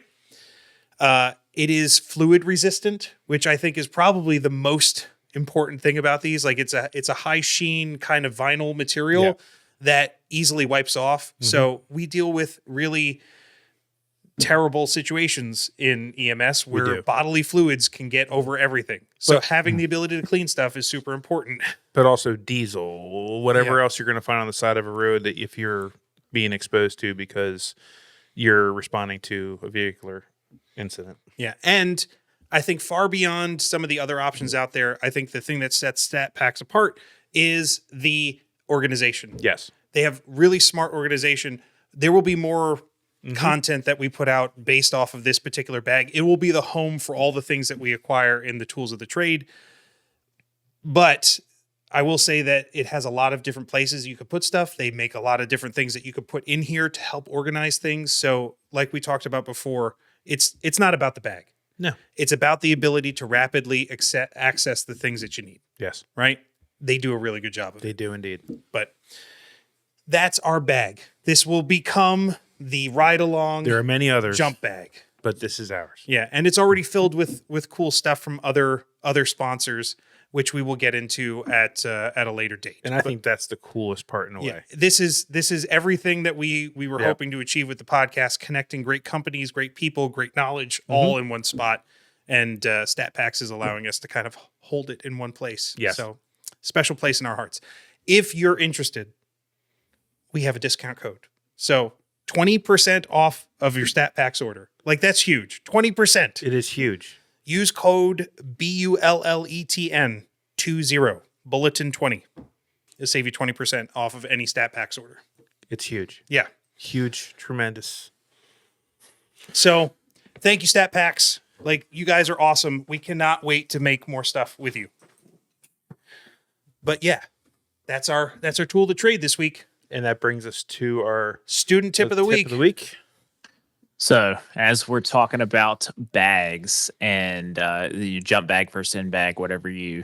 S1: It is fluid resistant, which I think is probably the most important thing about these. Like it's a high sheen kind of vinyl material that easily wipes off. So we deal with really terrible situations in EMS where bodily fluids can get over everything. So having the ability to clean stuff is super important.
S2: But also diesel, whatever else you're going to find on the side of a road that if you're being exposed to because you're responding to a vehicular incident.
S1: Yeah. And I think far beyond some of the other options out there, I think the thing that sets StatPacks apart is the organization.
S2: Yes.
S1: They have really smart organization. There will be more content that we put out based off of this particular bag. It will be the home for all the things that we acquire in the tools of the trade. But I will say that it has a lot of different places you could put stuff. They make a lot of different things that you could put in here to help organize things. So like we talked about before, it's not about the bag.
S2: No.
S1: It's about the ability to rapidly access the things that you need.
S2: Yes.
S1: Right? They do a really good job of it.
S2: They do indeed.
S1: But that's our bag. This will become the ride-along.
S2: There are many others.
S1: Jump bag.
S2: But this is ours.
S1: Yeah, and it's already filled with cool stuff from other sponsors, which we will get into at a later date.
S2: And I think that's the coolest part in a way.
S1: This is everything that we were hoping to achieve with the podcast, connecting great companies, great people, great knowledge, all in one spot. And StatPacks is allowing us to kind of hold it in one place.
S2: Yes.
S1: So special place in our hearts. If you're interested, we have a discount code. So 20% off of your StatPacks order. Like, that's huge. 20%.
S2: It is huge.
S1: Use code BULLETN 20 bulletin 20. It'll save you 20% off of any StatPacks order.
S2: It's huge.
S1: Yeah.
S2: Huge, tremendous.
S1: So thank you, StatPacks. Like, you guys are awesome. We cannot wait to make more stuff with you. But yeah, that's our tool of the trade this week.
S2: And that brings us to our
S1: student tip of the week.
S3: So, as we're talking about bags and the jump bag, first in bag, whatever you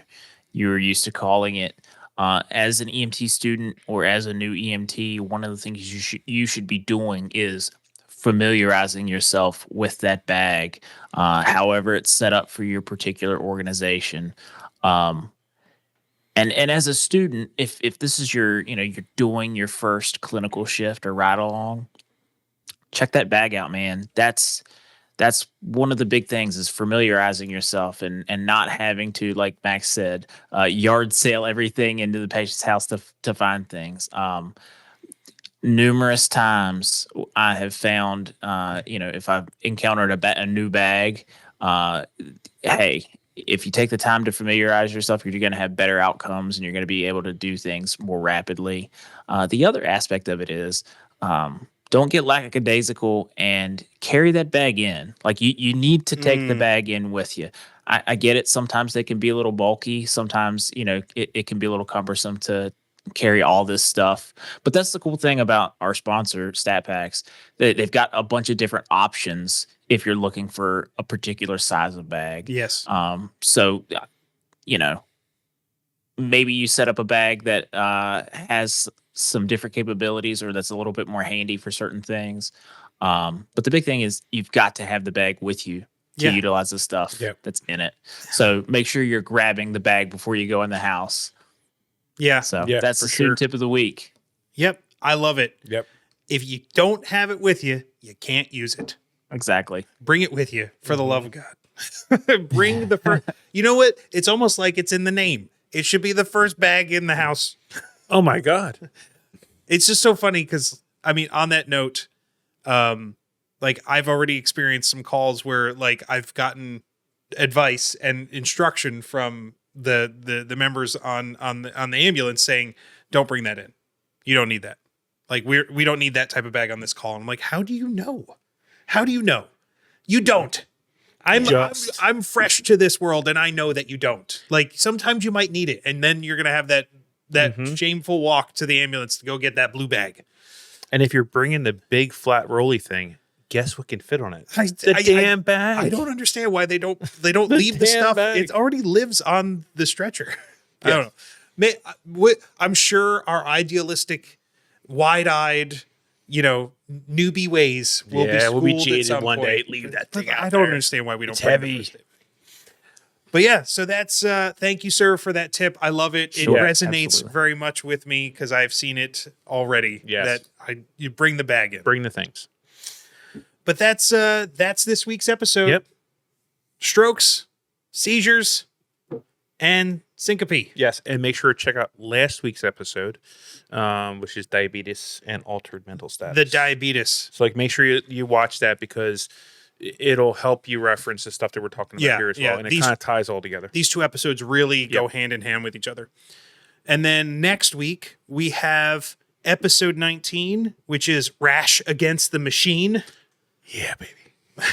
S3: were used to calling it, as an EMT student or as a new EMT, one of the things you should be doing is familiarizing yourself with that bag, however it's set up for your particular organization. And as a student, if this is you're doing your first clinical shift or ride along, check that bag out, man. That's one of the big things is familiarizing yourself and not having to, like Max said, yard sale everything into the patient's house to find things. Numerous times I have found, if I've encountered a new bag, hey, if you take the time to familiarize yourself, you're going to have better outcomes and you're going to be able to do things more rapidly. The other aspect of it is, don't get lackadaisical and carry that bag in. Like, you need to take the bag in with you. I get it. Sometimes they can be a little bulky. Sometimes, it can be a little cumbersome to carry all this stuff. But that's the cool thing about our sponsor, StatPacks. They've got a bunch of different options if you're looking for a particular size of bag.
S1: Yes.
S3: So, maybe you set up a bag that has some different capabilities or that's a little bit more handy for certain things. But the big thing is you've got to have the bag with you to utilize the stuff that's in it. So make sure you're grabbing the bag before you go in the house.
S1: Yeah.
S3: So that's the student tip of the week.
S1: Yep. I love it.
S2: Yep.
S1: If you don't have it with you, you can't use it.
S3: Exactly.
S1: Bring it with you, for the love of God. Bring the first. You know what? It's almost like it's in the name. It should be the first bag in the house.
S2: Oh my God.
S1: It's just so funny because, I mean, on that note, like, I've already experienced some calls where, like, I've gotten advice and instruction from the members on the ambulance saying, don't bring that in. You don't need that. Like, we don't need that type of bag on this call. And I'm like, how do you know? How do you know? You don't. I'm fresh to this world and I know that you don't. Like, sometimes you might need it, and then you're gonna have that shameful walk to the ambulance to go get that blue bag.
S2: And if you're bringing the big flat rolly thing, guess what can fit on it?
S1: The
S2: damn bag.
S1: I don't understand why they don't leave the stuff.
S2: bag.
S1: It already lives on the stretcher. I don't know. I'm sure our idealistic, wide-eyed, newbie ways will be schooled
S2: we'll be
S1: at
S2: jaded
S1: some
S2: one
S1: point.
S2: day. Leave that thing out
S1: I don't
S2: there.
S1: understand why we don't.
S2: It's
S1: bring it
S2: heavy.
S1: first day. But yeah, so that's thank you, sir, for that tip. I love it. It
S3: Sure,
S1: resonates
S3: absolutely.
S1: very much with me because I've seen it already.
S2: Yes.
S1: That you bring the bag in.
S2: Bring the things.
S1: But that's this week's episode.
S2: Yep.
S1: Strokes, seizures, and syncope.
S2: Yes, and make sure to check out last week's episode, which is diabetes and altered mental status.
S1: The diabetes.
S2: So, like, make sure you watch that because it'll help you reference the stuff that we're talking about here as well, and it kind of ties all together.
S1: These two episodes really go hand in hand with each other. And then next week we have episode 19, which is Rash Against the Machine.
S2: Yeah, baby.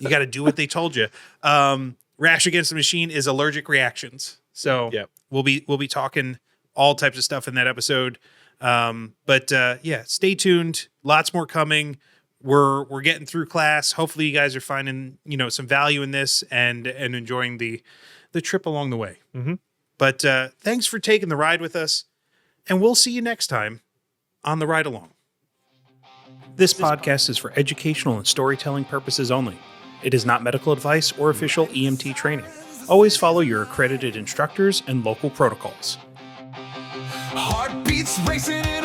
S1: You got to do what they told you. Rash Against the Machine is allergic reactions. So we'll be talking all types of stuff in that episode. But stay tuned. Lots more coming. We're getting through class. Hopefully you guys are finding, some value in this and enjoying the trip along the way.
S2: Mm-hmm.
S1: But thanks for taking the ride with us, and we'll see you next time on the ride along. This podcast is for educational and storytelling purposes only. It is not medical advice or official EMT training. Always follow your accredited instructors and local protocols.
S5: Heartbeats racing in